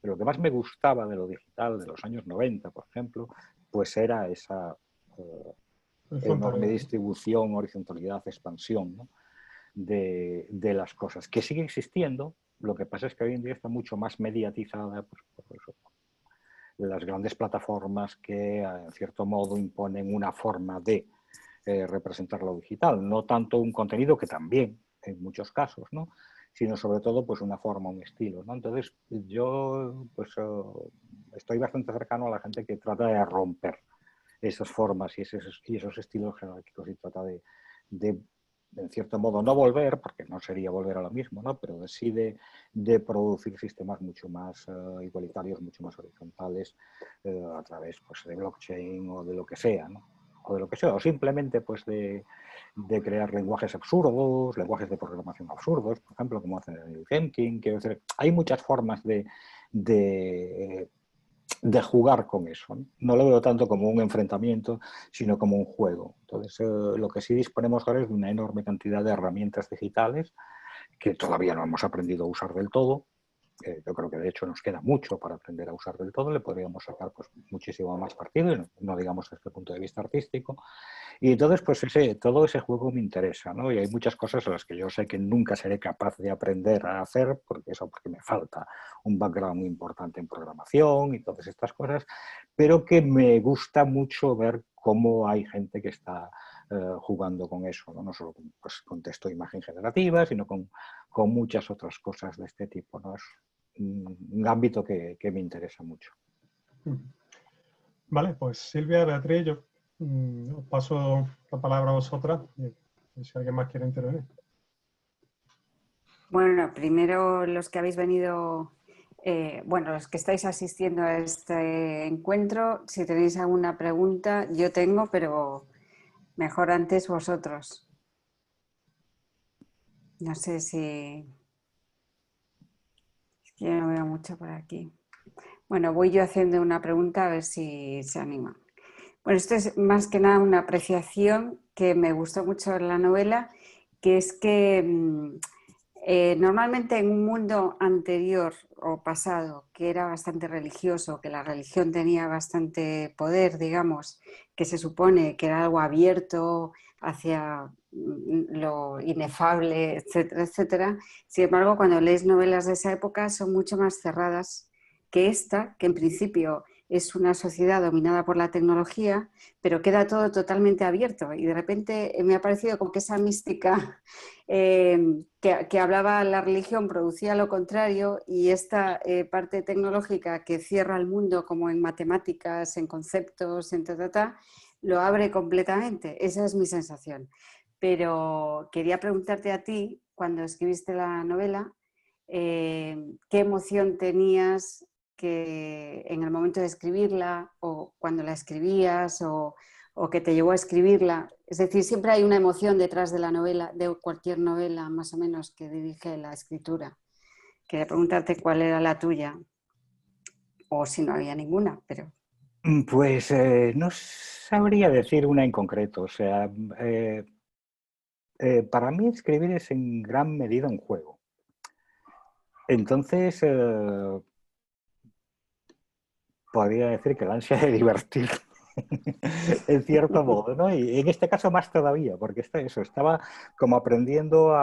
pero lo que más me gustaba de lo digital de los años 90, por ejemplo, pues era esa enorme distribución, horizontalidad, expansión, ¿no? de las cosas, que sigue existiendo. Lo que pasa es que hoy en día está mucho más mediatizada pues, por eso, las grandes plataformas que en cierto modo imponen una forma de representar lo digital, no tanto un contenido, que también en muchos casos, ¿no? Sino sobre todo pues una forma, un estilo, ¿no? Entonces yo pues estoy bastante cercano a la gente que trata de romper esas formas y esos estilos jerárquicos y trata de en cierto modo no volver, porque no sería volver a lo mismo, ¿no? Pero sí de producir sistemas mucho más igualitarios, mucho más horizontales a través pues, de blockchain o de lo que sea, ¿no? O simplemente pues de crear lenguajes absurdos, lenguajes de programación absurdos, por ejemplo, como hace el Gemkin. Quiero decir, hay muchas formas de jugar con eso, ¿no? No lo veo tanto como un enfrentamiento, sino como un juego. Entonces, lo que sí disponemos ahora es de una enorme cantidad de herramientas digitales que todavía no hemos aprendido a usar del todo. Yo creo que de hecho nos queda mucho para aprender a usar del todo, le podríamos sacar pues muchísimo más partido, no digamos desde el punto de vista artístico. Y entonces pues todo ese juego me interesa, ¿no? Y hay muchas cosas a las que yo sé que nunca seré capaz de aprender a hacer, porque me falta un background importante en programación y todas estas cosas, pero que me gusta mucho ver cómo hay gente que está jugando con eso, ¿no? No solo pues, con texto e imagen generativa, sino con muchas otras cosas de este tipo, ¿no? Es un ámbito que me interesa mucho. Vale, pues Silvia, Beatriz, yo os paso la palabra a vosotras y si alguien más quiere intervenir. Bueno, primero los que habéis venido, los que estáis asistiendo a este encuentro, si tenéis alguna pregunta, yo tengo, pero mejor antes vosotros. No sé si... Es que yo no veo mucho por aquí. Bueno, voy yo haciendo una pregunta a ver si se anima. Bueno, esto es más que nada una apreciación que me gustó mucho en la novela, que es que normalmente en un mundo anterior o pasado que era bastante religioso, que la religión tenía bastante poder, digamos, que se supone que era algo abierto hacia lo inefable, etcétera, etcétera. Sin embargo, cuando lees novelas de esa época son mucho más cerradas que esta, que en principio es una sociedad dominada por la tecnología, pero queda todo totalmente abierto. Y de repente me ha parecido como que esa mística que hablaba la religión producía lo contrario, y esta parte tecnológica que cierra el mundo como en matemáticas, en conceptos, en lo abre completamente. Esa es mi sensación. Pero quería preguntarte a ti, cuando escribiste la novela, ¿qué emoción tenías que en el momento de escribirla, o cuando la escribías, o que te llevó a escribirla? Es decir, siempre hay una emoción detrás de la novela, de cualquier novela más o menos que dirige la escritura. Quería preguntarte cuál era la tuya, o si no había ninguna, pero... Pues no sabría decir una en concreto. O sea, para mí escribir es en gran medida un juego. Entonces, podría decir que la ansia de divertir, en cierto modo, ¿no? Y en este caso más todavía, porque estaba como aprendiendo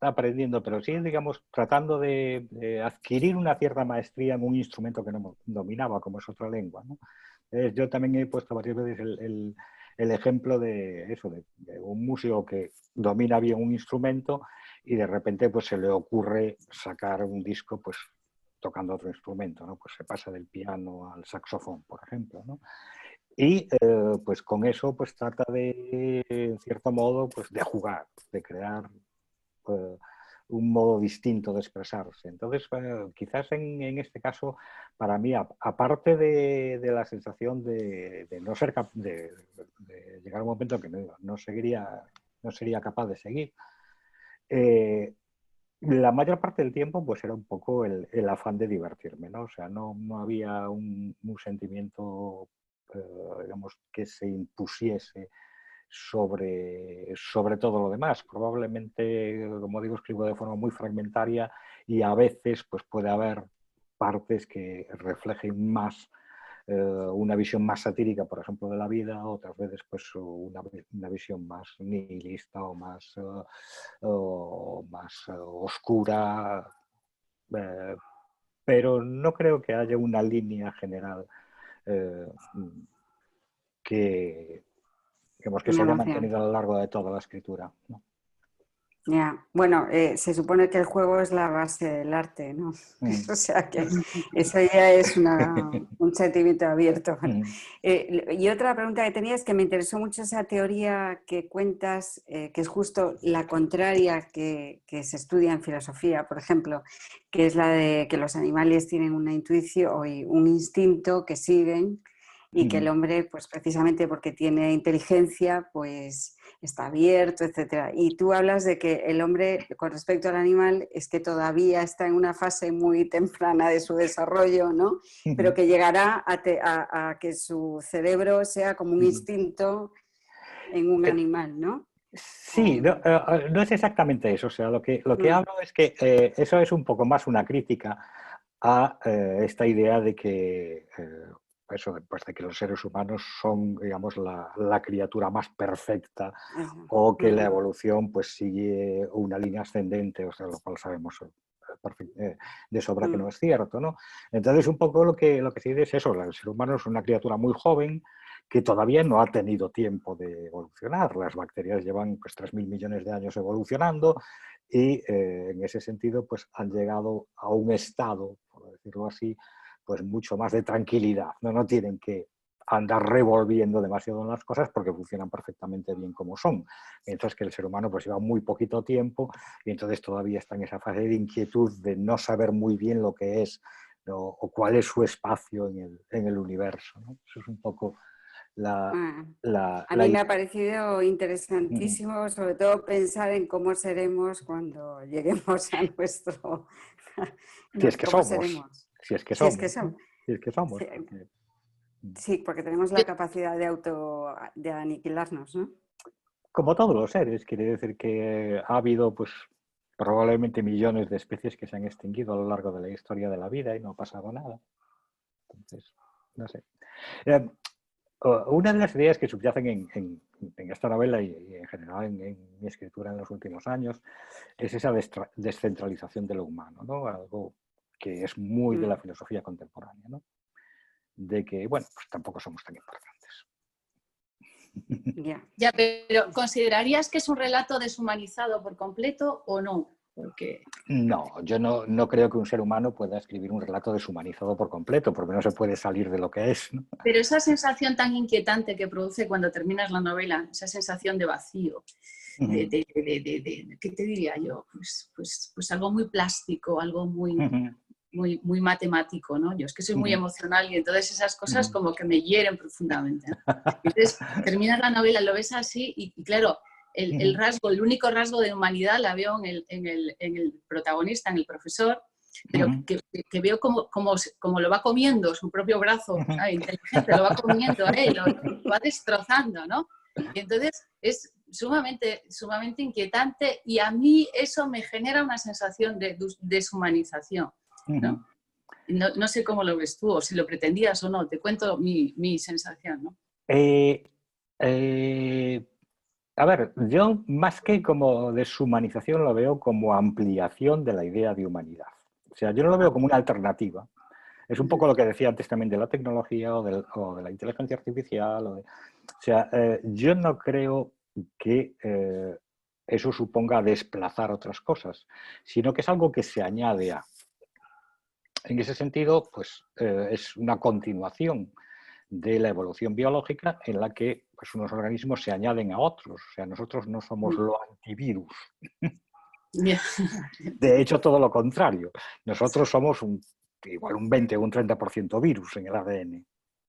aprendiendo, pero sí, digamos, tratando de adquirir una cierta maestría en un instrumento que no dominaba, como es otra lengua, ¿no? Yo también he puesto varias veces el ejemplo de eso, de un músico que domina bien un instrumento y de repente pues se le ocurre sacar un disco pues tocando otro instrumento, ¿no? Pues se pasa del piano al saxofón, por ejemplo, ¿no? Y pues con eso pues trata de, en cierto modo, pues de jugar, de crear un modo distinto de expresarse. Entonces, quizás en este caso, para mí, aparte de la sensación de no ser capaz de llegar a un momento que no sería capaz de seguir, la mayor parte del tiempo pues era un poco el afán de divertirme, ¿no? O sea, no había un sentimiento, digamos, que se impusiese sobre todo lo demás. Probablemente, como digo, escribo de forma muy fragmentaria y a veces pues puede haber partes que reflejen más una visión más satírica, por ejemplo, de la vida, otras veces pues una visión más nihilista o más oscura, pero no creo que haya una línea general que se haya mantenido a lo largo de toda la escritura, ¿no? Ya, bueno, se supone que el juego es la base del arte, ¿no? O sea que eso ya es un sentimiento abierto. Y otra pregunta que tenía es que me interesó mucho esa teoría que cuentas, que es justo la contraria que se estudia en filosofía, por ejemplo, que es la de que los animales tienen una intuición o un instinto que siguen, y que el hombre, pues precisamente porque tiene inteligencia, pues está abierto, etcétera. Y tú hablas de que el hombre, con respecto al animal, es que todavía está en una fase muy temprana de su desarrollo, ¿no? Pero que llegará a que su cerebro sea como un instinto en un animal, ¿no? Sí, no, no es exactamente eso. O sea, lo que hablo es que eso es un poco más una crítica a esta idea de que, eso, pues de que los seres humanos son, digamos, la criatura más perfecta Eso. o que la evolución pues sigue una línea ascendente, o sea, lo cual sabemos de sobra que no es cierto, ¿no? Entonces, un poco lo que se dice es eso, el ser humano es una criatura muy joven que todavía no ha tenido tiempo de evolucionar. Las bacterias llevan pues 3.000 millones de años evolucionando y en ese sentido pues han llegado a un estado, por decirlo así, pues mucho más de tranquilidad. No tienen que andar revolviendo demasiado en las cosas porque funcionan perfectamente bien como son. Mientras que el ser humano pues lleva muy poquito tiempo y entonces todavía está en esa fase de inquietud de no saber muy bien lo que es, ¿no? O cuál es su espacio en el universo, ¿no? Eso es un poco la A mí me ha idea. parecido interesantísimo, sobre todo pensar en cómo seremos cuando lleguemos a nuestro... Si es que ¿Cómo somos, seremos? si es que Si es somos, que somos. ¿no? Si es que somos. Sí, Porque... sí, porque tenemos la capacidad de aniquilarnos, ¿no? Como todos los seres, quiere decir que ha habido pues probablemente millones de especies que se han extinguido a lo largo de la historia de la vida y no ha pasado nada. Entonces, no sé. Una de las ideas que subyacen en esta novela y en general en mi escritura en los últimos años es esa descentralización de lo humano, ¿no? Algo que es muy de la filosofía contemporánea, ¿no? De que, bueno, pues tampoco somos tan importantes. Ya, pero ¿considerarías que es un relato deshumanizado por completo o no? Porque... No, yo no creo que un ser humano pueda escribir un relato deshumanizado por completo, porque no se puede salir de lo que es, ¿no? Pero esa sensación tan inquietante que produce cuando terminas la novela, esa sensación de vacío, ¿qué te diría yo? Pues algo muy plástico, algo muy matemático, ¿no? Yo es que soy muy emocional y entonces esas cosas como que me hieren profundamente, ¿no? Entonces terminas la novela, lo ves así y claro, el único rasgo de humanidad la veo en el protagonista, en el profesor, pero que veo como lo va comiendo su propio brazo, inteligente, lo va comiendo a él, lo va destrozando, ¿no? Y entonces es sumamente inquietante y a mí eso me genera una sensación de deshumanización, ¿no? No sé cómo lo ves tú o si lo pretendías o no, te cuento mi sensación, ¿no? A ver, yo más que como deshumanización lo veo como ampliación de la idea de humanidad. O sea, yo no lo veo como una alternativa. Es un poco lo que decía antes también de la tecnología o de la inteligencia artificial. O sea, yo no creo que eso suponga desplazar otras cosas, sino que es algo que se añade a. En ese sentido, pues es una continuación de la evolución biológica en la que pues, unos organismos se añaden a otros. O sea, nosotros no somos lo antivirus. Yeah. De hecho, todo lo contrario. Nosotros somos igual un 20 o un 30% virus en el ADN.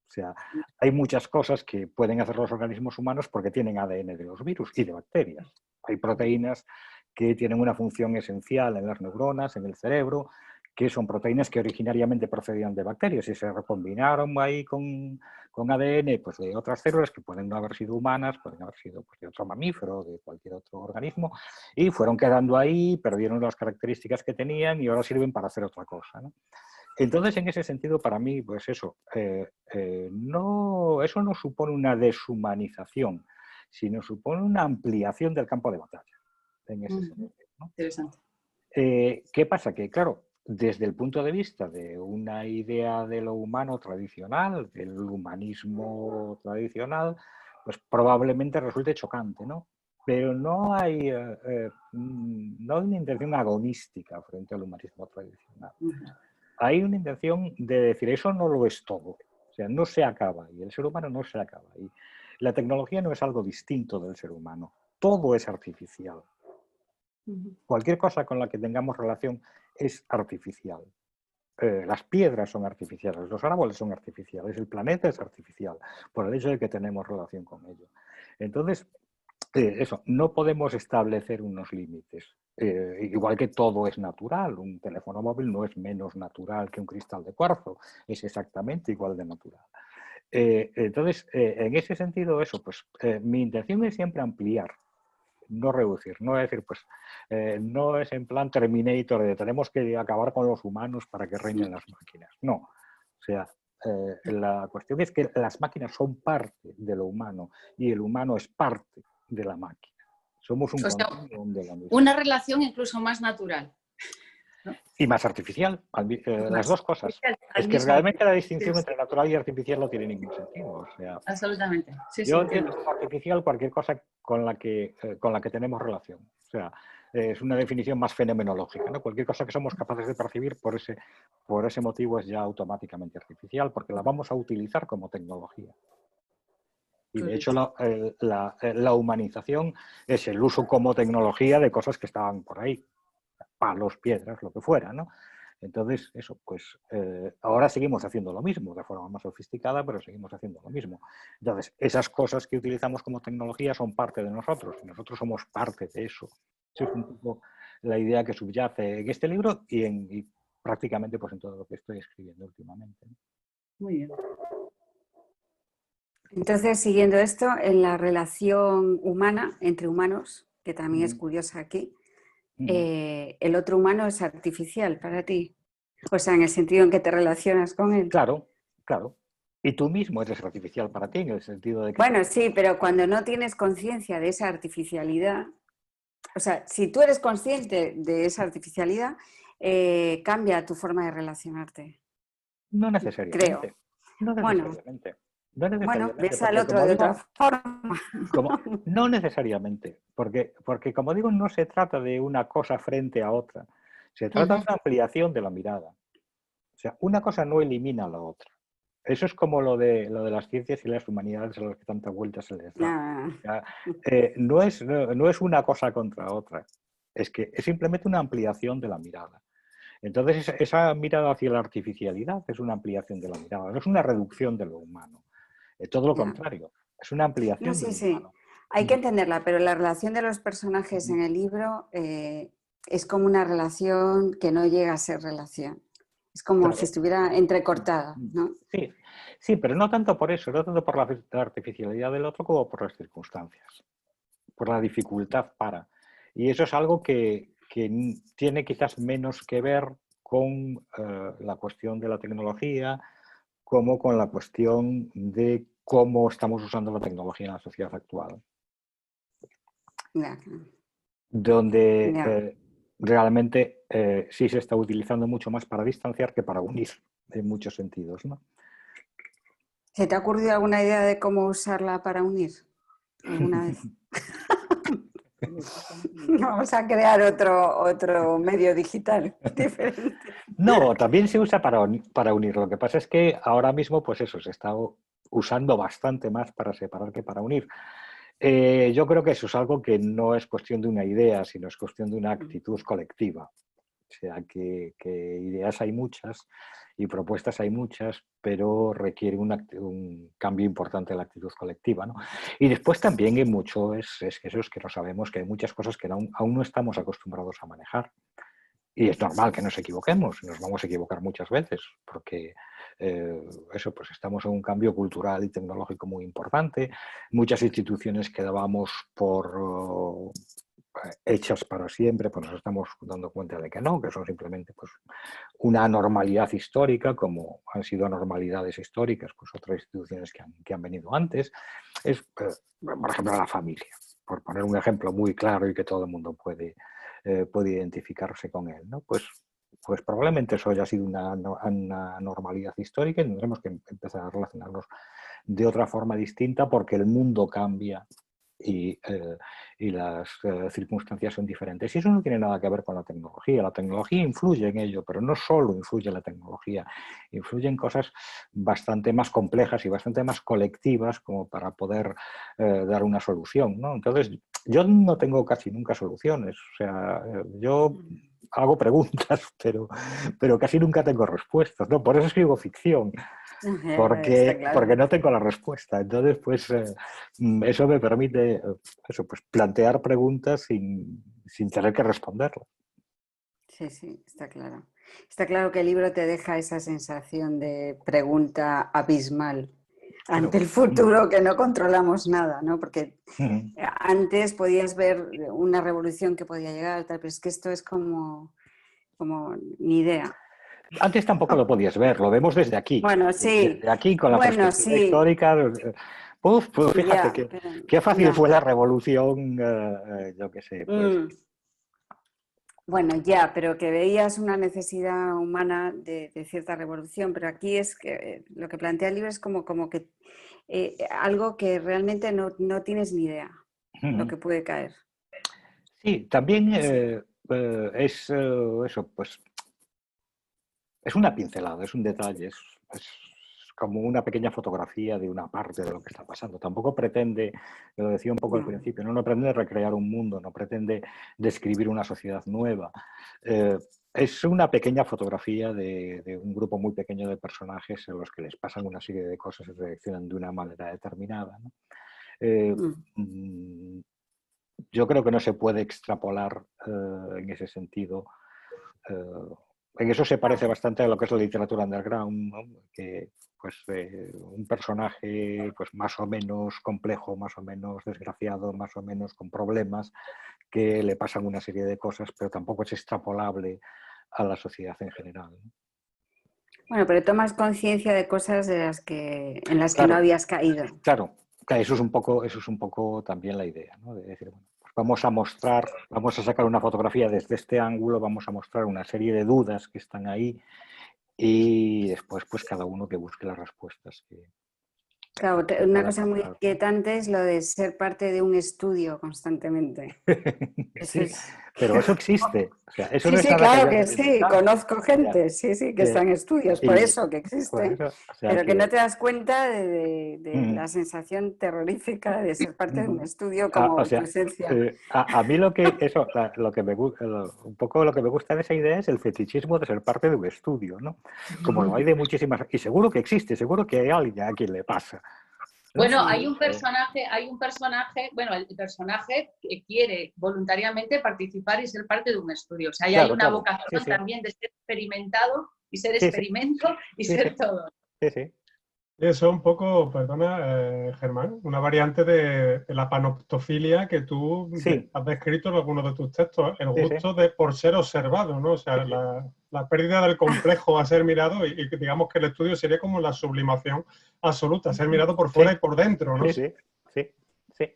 O sea, hay muchas cosas que pueden hacer los organismos humanos porque tienen ADN de los virus y de bacterias. Hay proteínas que tienen una función esencial en las neuronas, en el cerebro, que son proteínas que originariamente procedían de bacterias y se recombinaron ahí con ADN pues, de otras células que pueden no haber sido humanas, pueden haber sido pues, de otro mamífero, de cualquier otro organismo, y fueron quedando ahí, perdieron las características que tenían y ahora sirven para hacer otra cosa, ¿no? Entonces, en ese sentido, para mí, pues eso, eso no supone una deshumanización, sino supone una ampliación del campo de batalla. En ese sentido, ¿no? Interesante. ¿Qué pasa? Que, claro, desde el punto de vista de una idea de lo humano tradicional, del humanismo tradicional, pues probablemente resulte chocante, ¿no? Pero no hay una intención agonística frente al humanismo tradicional. Hay una intención de decir, eso no lo es todo. O sea, no se acaba y el ser humano no se acaba. Y la tecnología no es algo distinto del ser humano. Todo es artificial. Cualquier cosa con la que tengamos relación es artificial. Las piedras son artificiales, los árboles son artificiales, el planeta es artificial, por el hecho de que tenemos relación con ello. Entonces, eso, no podemos establecer unos límites. Igual que todo es natural, un teléfono móvil no es menos natural que un cristal de cuarzo, es exactamente igual de natural. Entonces, en ese sentido, eso, pues mi intención es siempre ampliar no reducir, no es decir, pues no es en plan Terminator de tenemos que acabar con los humanos para que reinen las máquinas. No, o sea, la cuestión es que las máquinas son parte de lo humano y el humano es parte de la máquina. Somos un continuum de la misma. Una relación incluso más natural. ¿No? Y más artificial, las dos cosas. Es que realmente la distinción entre natural y artificial no tiene ningún sentido. O sea, absolutamente. Sí, yo entiendo como artificial cualquier cosa con la que tenemos relación. O sea, es una definición más fenomenológica, ¿no? Cualquier cosa que somos capaces de percibir por ese motivo es ya automáticamente artificial, porque la vamos a utilizar como tecnología. Y de hecho la humanización es el uso como tecnología de cosas que estaban por ahí. Palos, piedras, lo que fuera, ¿no? Entonces, eso, pues ahora seguimos haciendo lo mismo, de forma más sofisticada, pero seguimos haciendo lo mismo. Entonces, esas cosas que utilizamos como tecnología son parte de nosotros, y nosotros somos parte de eso. Esa es un poco la idea que subyace en este libro y prácticamente pues, en todo lo que estoy escribiendo últimamente. Muy bien. Entonces, siguiendo esto, en la relación humana, entre humanos, que también es curiosa aquí, el otro humano es artificial para ti. O sea, en el sentido en que te relacionas con él. Claro, claro. Y tú mismo eres artificial para ti, en el sentido de que... Bueno, sí, pero cuando no tienes conciencia de esa artificialidad, o sea, si tú eres consciente de esa artificialidad, cambia tu forma de relacionarte. No necesariamente. Creo. No necesariamente. Bueno, ves al otro de otra forma. No necesariamente, porque como digo, no se trata de una cosa frente a otra, se trata de una ampliación de la mirada. O sea, una cosa no elimina a la otra. Eso es como lo de las ciencias y las humanidades a las que tantas vueltas se les da. O sea, no es una cosa contra otra, es que es simplemente una ampliación de la mirada. Entonces, esa mirada hacia la artificialidad es una ampliación de la mirada, no es una reducción de lo humano. Todo lo contrario, es una ampliación de lo humano. Hay que entenderla, pero la relación de los personajes en el libro es como una relación que no llega a ser relación. Es como si estuviera entrecortada, ¿no? Sí, pero no tanto por eso, no tanto por la artificialidad del otro como por las circunstancias, por la dificultad para. Y eso es algo que tiene quizás menos que ver con la cuestión de la tecnología, como con la cuestión de cómo estamos usando la tecnología en la sociedad actual. Donde realmente sí se está utilizando mucho más para distanciar que para unir, en muchos sentidos, ¿no? ¿Se te ha ocurrido alguna idea de cómo usarla para unir alguna vez? Vamos a crear otro medio digital diferente. No, también se usa para unir. Lo que pasa es que ahora mismo, pues eso, se está usando bastante más para separar que para unir. Yo creo que eso es algo que no es cuestión de una idea, sino es cuestión de una actitud colectiva. O sea, que ideas hay muchas y propuestas hay muchas, pero requiere un cambio importante en la actitud colectiva, ¿no? Y después también hay mucho, es que no sabemos que hay muchas cosas que aún no estamos acostumbrados a manejar. Y es normal que nos equivoquemos, nos vamos a equivocar muchas veces, porque eso, pues estamos en un cambio cultural y tecnológico muy importante. Muchas instituciones que dábamos por hechas para siempre, pues nos estamos dando cuenta de que no, que son simplemente pues, una anormalidad histórica, como han sido anormalidades históricas pues, otras instituciones que han venido antes. Es, por ejemplo, la familia, por poner un ejemplo muy claro y que todo el mundo puede identificarse con él, ¿no? Pues probablemente eso haya sido una normalidad histórica y tendremos que empezar a relacionarnos de otra forma distinta porque el mundo cambia y las circunstancias son diferentes. Y eso no tiene nada que ver con la tecnología. La tecnología influye en ello, pero no solo influye la tecnología, influye en cosas bastante más complejas y bastante más colectivas como para poder dar una solución, ¿no? Entonces, yo no tengo casi nunca soluciones. O sea, yo hago preguntas, pero casi nunca tengo respuestas, ¿no? Por eso escribo ficción. Porque no tengo la respuesta. Entonces, pues eso me permite pues, plantear preguntas sin tener que responderlas. Sí, está claro. Está claro que el libro te deja esa sensación de pregunta abismal. ante el futuro, que no controlamos nada, ¿no? Porque Ujú. antes podías ver una revolución que podía llegar, tal, pero es que esto es como ni idea. Antes tampoco lo podías ver, lo vemos desde aquí. Bueno, sí. Desde aquí, con la Bueno, perspectiva sí. histórica. Pues fíjate Ya, pero qué fácil no. fue la revolución, yo qué sé, pues. Bueno, ya, pero que veías una necesidad humana de cierta revolución, pero aquí es que lo que plantea el libro es como que algo que realmente no tienes ni idea lo que puede caer. Sí, también es eso, pues es una pincelada, es un detalle, es como una pequeña fotografía de una parte de lo que está pasando. Tampoco pretende, lo decía un poco al principio, no pretende recrear un mundo, no pretende describir una sociedad nueva. Es una pequeña fotografía de un grupo muy pequeño de personajes en los que les pasan una serie de cosas y reaccionan de una manera determinada, ¿no? Yo creo que no se puede extrapolar en ese sentido. En eso se parece bastante a lo que es la literatura underground, ¿no? Que pues un personaje pues más o menos complejo, más o menos desgraciado, más o menos con problemas, que le pasan una serie de cosas, pero tampoco es extrapolable a la sociedad en general, ¿no? Bueno, pero tomas conciencia de cosas en las que no Claro, habías caído. claro, eso es un poco también la idea, ¿no? De decir, bueno, pues vamos a sacar una fotografía desde este ángulo, vamos a mostrar una serie de dudas que están ahí y después pues cada uno que busque las respuestas que Claro, una pueda cosa muy encontrar. inquietante es lo de ser parte de un estudio constantemente. Eso Sí, es... pero eso existe. O sea, eso Sí, no es sí, nada que claro haya que sí, inventado. conozco O sea, gente, sí, que está en estudios, por y eso que por existe, eso, o sea pero que no que te das cuenta de la sensación terrorífica de ser parte de un estudio o como tu sea, esencia. a mí lo que eso, lo que me gusta, un poco lo que me gusta de esa idea es el fetichismo de ser parte de un estudio, ¿no? Como lo hay de muchísimas, y seguro que existe, seguro que hay alguien a quien le pasa, ¿no? Bueno, Sí. hay un personaje, bueno, el personaje que quiere voluntariamente participar y ser parte de un estudio. O sea, ahí hay Claro, una claro. vocación Sí, sí. también de ser experimentado y ser Sí, sí. experimento y Sí, ser sí. todo. Sí, sí. Eso es un poco, perdona, Germán, una variante de la panoptofilia que tú Sí, has descrito en algunos de tus textos, el sí, sí. gusto por ser observado, ¿no? O sea, Sí, sí. la pérdida del complejo a ser mirado y digamos que el estudio sería como la sublimación absoluta, ser mirado por fuera y por dentro, ¿no? Sí, sí, sí, sí.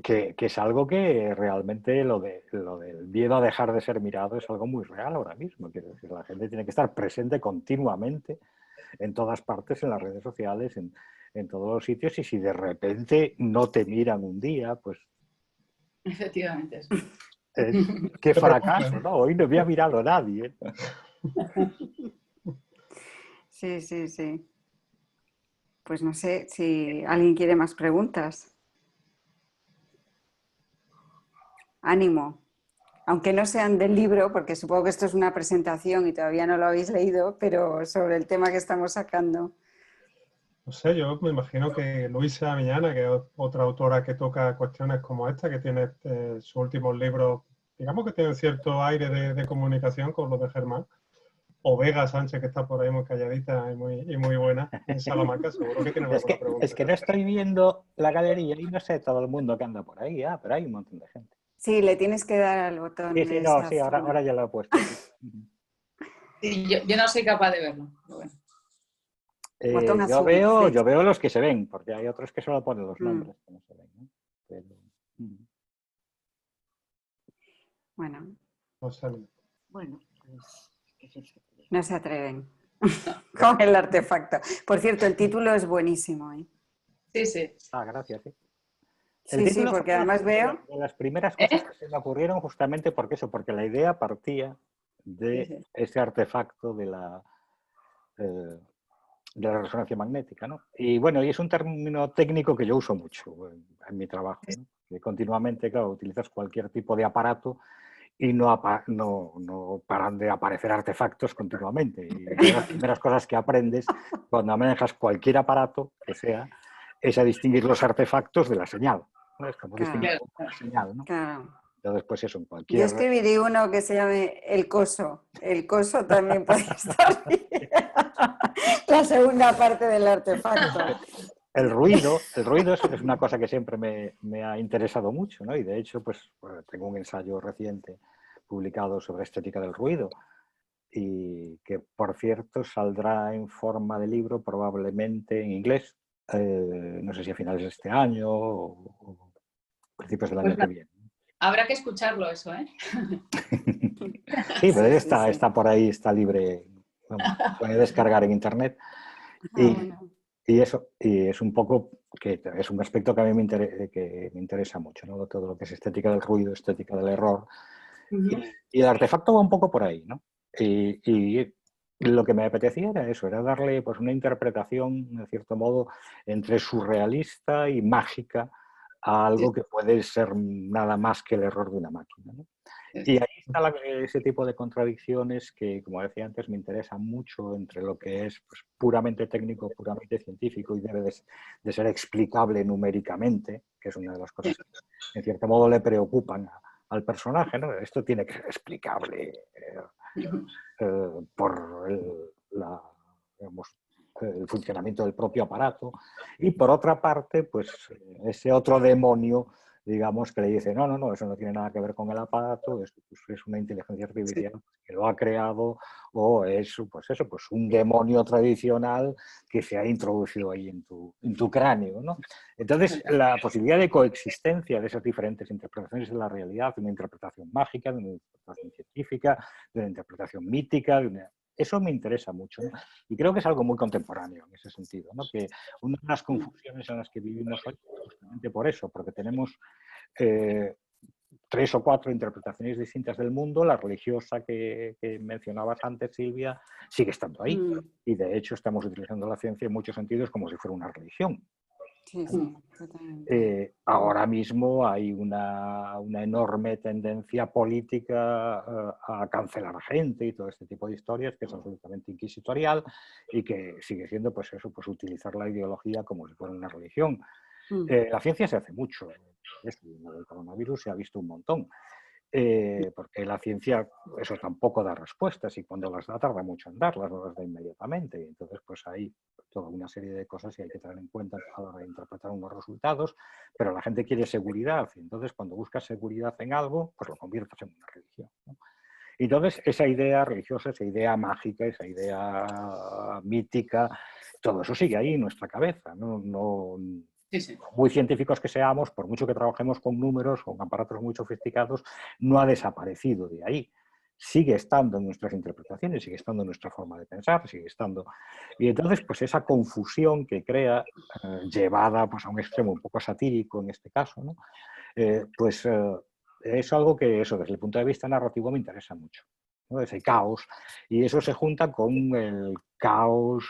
Que es algo que realmente lo del miedo a dejar de ser mirado es algo muy real ahora mismo. Quiero decir, la gente tiene que estar presente continuamente en todas partes, en las redes sociales, en todos los sitios, y si de repente no te miran un día, pues Efectivamente, sí. qué Te fracaso, preocupes. ¿no? Hoy no me ha mirado nadie. Sí, sí, sí. Pues no sé si alguien quiere más preguntas. Ánimo. Aunque no sean del libro, porque supongo que esto es una presentación y todavía no lo habéis leído, pero sobre el tema que estamos sacando. No sé, yo me imagino que Luisa Miñana, que es otra autora que toca cuestiones como esta, que tiene sus últimos libros, digamos que tienen cierto aire de comunicación con los de Germán, o Vega Sánchez, que está por ahí muy calladita y muy buena, en Salamanca, seguro que tienen alguna pregunta. Es que no estoy viendo la galería y no sé todo el mundo que anda por ahí, pero hay un montón de gente. Sí, le tienes que dar al botón Sí, sí, de no, esa sí, zona. ahora ya lo he puesto. Sí. Sí, yo no soy capaz de verlo. Pero bueno. Botón azul. Yo veo los que se ven, porque hay otros que solo ponen los nombres que no se ven, ¿no? Pero, Bueno, No sé. Bueno, pues es eso. no se atreven con el artefacto. Por cierto, el título es buenísimo, ¿eh? Sí, sí. gracias, sí. Sí, sí, porque además veo... de las primeras cosas que se me ocurrieron justamente porque la idea partía de ese artefacto de la resonancia magnética, ¿no? Y bueno, y es un término técnico que yo uso mucho en mi trabajo, ¿no? Que continuamente, claro, utilizas cualquier tipo de aparato y no paran de aparecer artefactos continuamente. Y una de las primeras cosas que aprendes cuando manejas cualquier aparato que sea es a distinguir los artefactos de la señal. ¿No? Es como distinguir la señal, ¿no? Claro. Entonces, pues eso, en Yo cualquier... escribiré uno que se llame El Coso. El Coso también puede estar bien. La segunda parte del artefacto. el ruido es una cosa que siempre me ha interesado mucho, ¿no? Y de hecho, pues tengo un ensayo reciente publicado sobre estética del ruido y que, por cierto, saldrá en forma de libro probablemente en inglés, no sé si a finales de este año o principios del año que viene. Habrá que escucharlo eso, ¿eh? Sí, pero Sí, sí. está por ahí, está libre, vamos, puede descargar en internet. Bueno. Y eso, y es un poco, que es un aspecto que a mí que me interesa mucho, ¿no? Todo lo que es estética del ruido, estética del error. Y el artefacto va un poco por ahí, ¿no? Y lo que me apetecía era eso, era darle pues una interpretación, de cierto modo, entre surrealista y mágica a algo que puede ser nada más que el error de una máquina, ¿no? Y ahí está ese tipo de contradicciones que, como decía antes, me interesa mucho entre lo que es pues, puramente técnico, puramente científico y debe de ser explicable numéricamente, que es una de las cosas que, en cierto modo, le preocupan al personaje, ¿no? Esto tiene que ser explicable por digamos, el funcionamiento del propio aparato. Y por otra parte, pues ese otro demonio, digamos, que le dice, no, eso no tiene nada que ver con el aparato, es una inteligencia artificial que lo ha creado, o es pues eso, pues un demonio tradicional que se ha introducido ahí en tu cráneo, ¿no? Entonces, la posibilidad de coexistencia de esas diferentes interpretaciones de la realidad, de una interpretación mágica, de una interpretación científica, de una interpretación mítica, eso me interesa mucho, ¿no? Y creo que es algo muy contemporáneo en ese sentido, ¿no? Que una de las confusiones en las que vivimos hoy, justamente por eso, porque tenemos 3 o 4 interpretaciones distintas del mundo, la religiosa que mencionabas antes, Silvia, sigue estando ahí. Y de hecho estamos utilizando la ciencia en muchos sentidos como si fuera una religión. Sí, sí, totalmente. Ahora mismo hay una enorme tendencia política a cancelar gente y todo este tipo de historias que es absolutamente inquisitorial y que sigue siendo pues eso, pues utilizar la ideología como si fuera una religión. La ciencia se hace mucho, el coronavirus se ha visto un montón. Porque la ciencia eso tampoco da respuestas y cuando las da tarda mucho en darlas, no las da inmediatamente. Y entonces pues hay toda una serie de cosas que hay que tener en cuenta a la hora de interpretar unos resultados, pero la gente quiere seguridad y entonces cuando buscas seguridad en algo, pues lo conviertes en una religión, ¿no? Y entonces esa idea religiosa, esa idea mágica, esa idea mítica, todo eso sigue ahí en nuestra cabeza, ¿no? Muy científicos que seamos, por mucho que trabajemos con números, con aparatos muy sofisticados, no ha desaparecido de ahí. Sigue estando en nuestras interpretaciones, sigue estando en nuestra forma de pensar, sigue estando. Y entonces, pues esa confusión que crea, llevada pues, a un extremo un poco satírico en este caso, ¿no? Es algo que eso, desde el punto de vista narrativo me interesa mucho, ¿no? Ese caos. Y eso se junta con el caos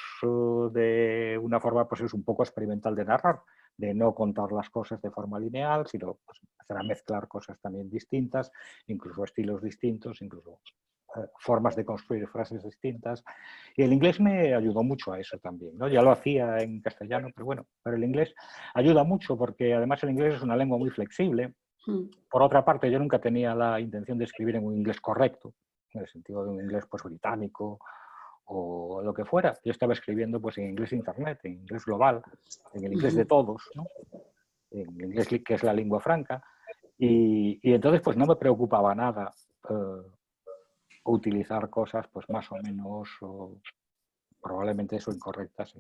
de una forma, pues es un poco experimental de narrar, de no contar las cosas de forma lineal, sino pues, empezar a mezclar cosas también distintas, incluso estilos distintos, incluso formas de construir frases distintas. Y el inglés me ayudó mucho a eso también, ¿no? Ya lo hacía en castellano, pero bueno, pero el inglés ayuda mucho porque además el inglés es una lengua muy flexible. Por otra parte, yo nunca tenía la intención de escribir en un inglés correcto, en el sentido de un inglés pues, británico o lo que fuera. Yo estaba escribiendo pues, en inglés internet, en inglés global, en el inglés de todos, ¿no? En el inglés que es la lengua franca. Y entonces pues no me preocupaba nada utilizar cosas pues más o menos, o probablemente eso incorrectas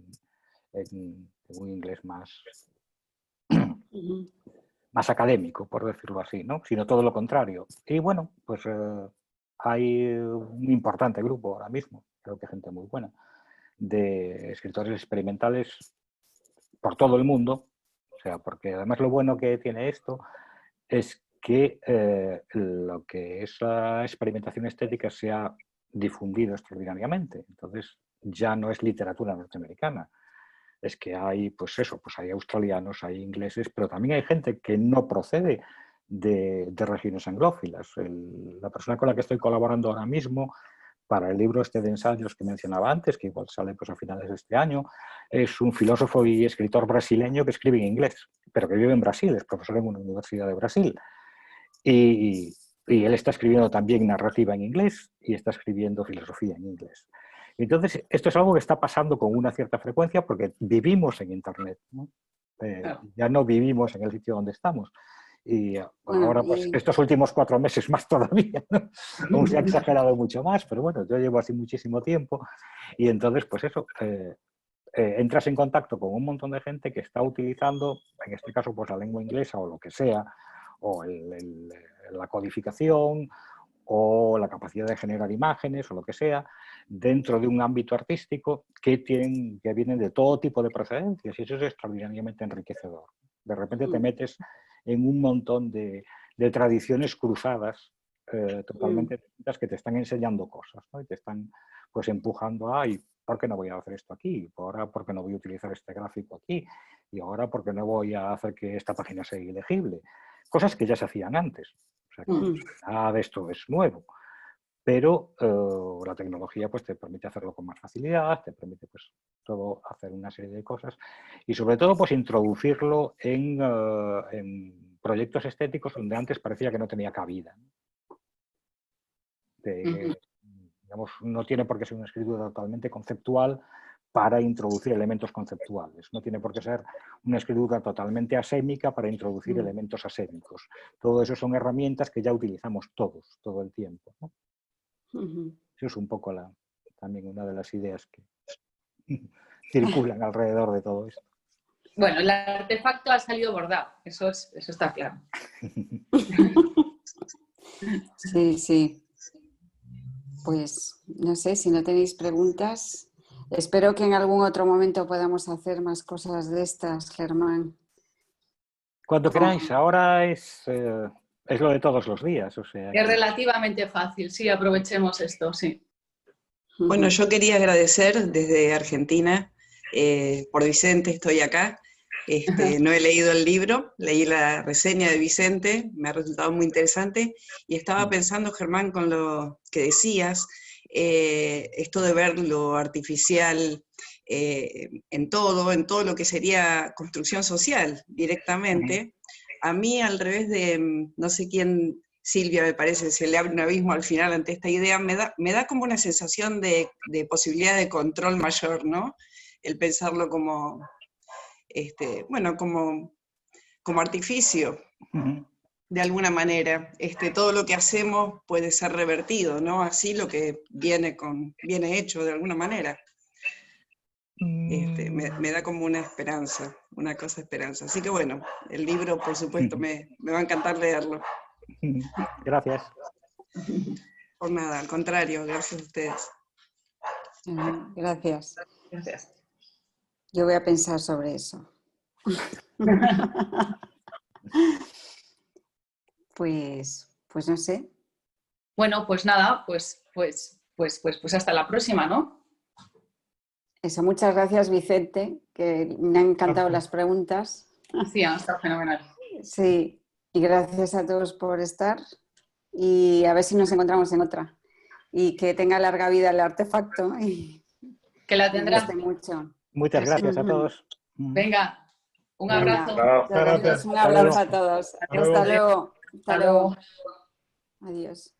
en un inglés más, más académico, por decirlo así, ¿no? Sino todo lo contrario. Y bueno, pues hay un importante grupo ahora mismo, creo que gente muy buena, de escritores experimentales por todo el mundo, o sea, porque además lo bueno que tiene esto es que lo que es la experimentación estética se ha difundido extraordinariamente. Entonces ya no es literatura norteamericana, es que hay, pues eso, pues hay australianos, hay ingleses, pero también hay gente que no procede de regiones anglófilas. La persona con la que estoy colaborando ahora mismo para el libro este de ensayos que mencionaba antes, que igual sale pues a finales de este año, es un filósofo y escritor brasileño que escribe en inglés, pero que vive en Brasil, es profesor en una universidad de Brasil. Y él está escribiendo también narrativa en inglés y está escribiendo filosofía en inglés. Entonces, esto es algo que está pasando con una cierta frecuencia porque vivimos en Internet, ¿no? Ya no vivimos en el sitio donde estamos. Y Bueno, ahora, pues, y- estos últimos 4 meses más todavía, ¿no? Aún se ha exagerado mucho más, pero bueno, yo llevo así muchísimo tiempo y entonces, pues eso, entras en contacto con un montón de gente que está utilizando, en este caso, pues la lengua inglesa o lo que sea, o la codificación, o la capacidad de generar imágenes o lo que sea, dentro de un ámbito artístico que vienen de todo tipo de procedencias, y eso es extraordinariamente enriquecedor. De repente te metes en un montón de tradiciones cruzadas totalmente distintas que te están enseñando cosas, ¿no? Y te están pues empujando a, ¿y por qué no voy a hacer esto aquí? Ahora, ¿por qué no voy a utilizar este gráfico aquí? Y ahora, ¿por qué no voy a hacer que esta página sea ilegible? Cosas que ya se hacían antes. O sea, que nada de esto es nuevo, pero la tecnología pues, te permite hacerlo con más facilidad, te permite pues, todo hacer una serie de cosas y sobre todo pues, introducirlo en proyectos estéticos donde antes parecía que no tenía cabida. Digamos, no tiene por qué ser una escritura totalmente conceptual para introducir elementos conceptuales. No tiene por qué ser una escritura totalmente asémica para introducir elementos asémicos. Todo eso son herramientas que ya utilizamos todos, todo el tiempo, ¿no? Eso es un poco también una de las ideas que circulan alrededor de todo esto. Bueno, el artefacto ha salido bordado, eso está claro. Sí, sí. Pues no sé, si no tenéis preguntas, espero que en algún otro momento podamos hacer más cosas de estas, Germán. Cuando queráis, ahora es lo de todos los días. O sea, Es relativamente fácil, sí, aprovechemos esto, sí. Bueno, yo quería agradecer desde Argentina por Vicente, estoy acá. No he leído el libro, leí la reseña de Vicente, me ha resultado muy interesante y estaba pensando, Germán, con lo que decías, esto de ver lo artificial en todo lo que sería construcción social directamente. A mí, al revés de no sé quién, Silvia me parece, se le abre un abismo al final ante esta idea, me da como una sensación de posibilidad de control mayor, ¿no? El pensarlo como... bueno, como artificio, de alguna manera. Todo lo que hacemos puede ser revertido, ¿no? Así lo que viene hecho de alguna manera. Me da como una esperanza, una cosa esperanza. Así que bueno, el libro, por supuesto, me va a encantar leerlo. Gracias. Por nada, al contrario, gracias a ustedes. Gracias. Gracias. Yo voy a pensar sobre eso. Pues no sé. Bueno, pues nada, pues hasta la próxima, ¿no? Eso, muchas gracias, Vicente, que me han encantado las preguntas. Sí, está fenomenal. Sí, y gracias a todos por estar y a ver si nos encontramos en otra. Y que tenga larga vida el artefacto y Que la me tendrá. guste mucho. Muchas gracias a todos. Venga, un Venga, abrazo. gracias. Un abrazo a todos. Hasta luego. Hasta luego. Adiós.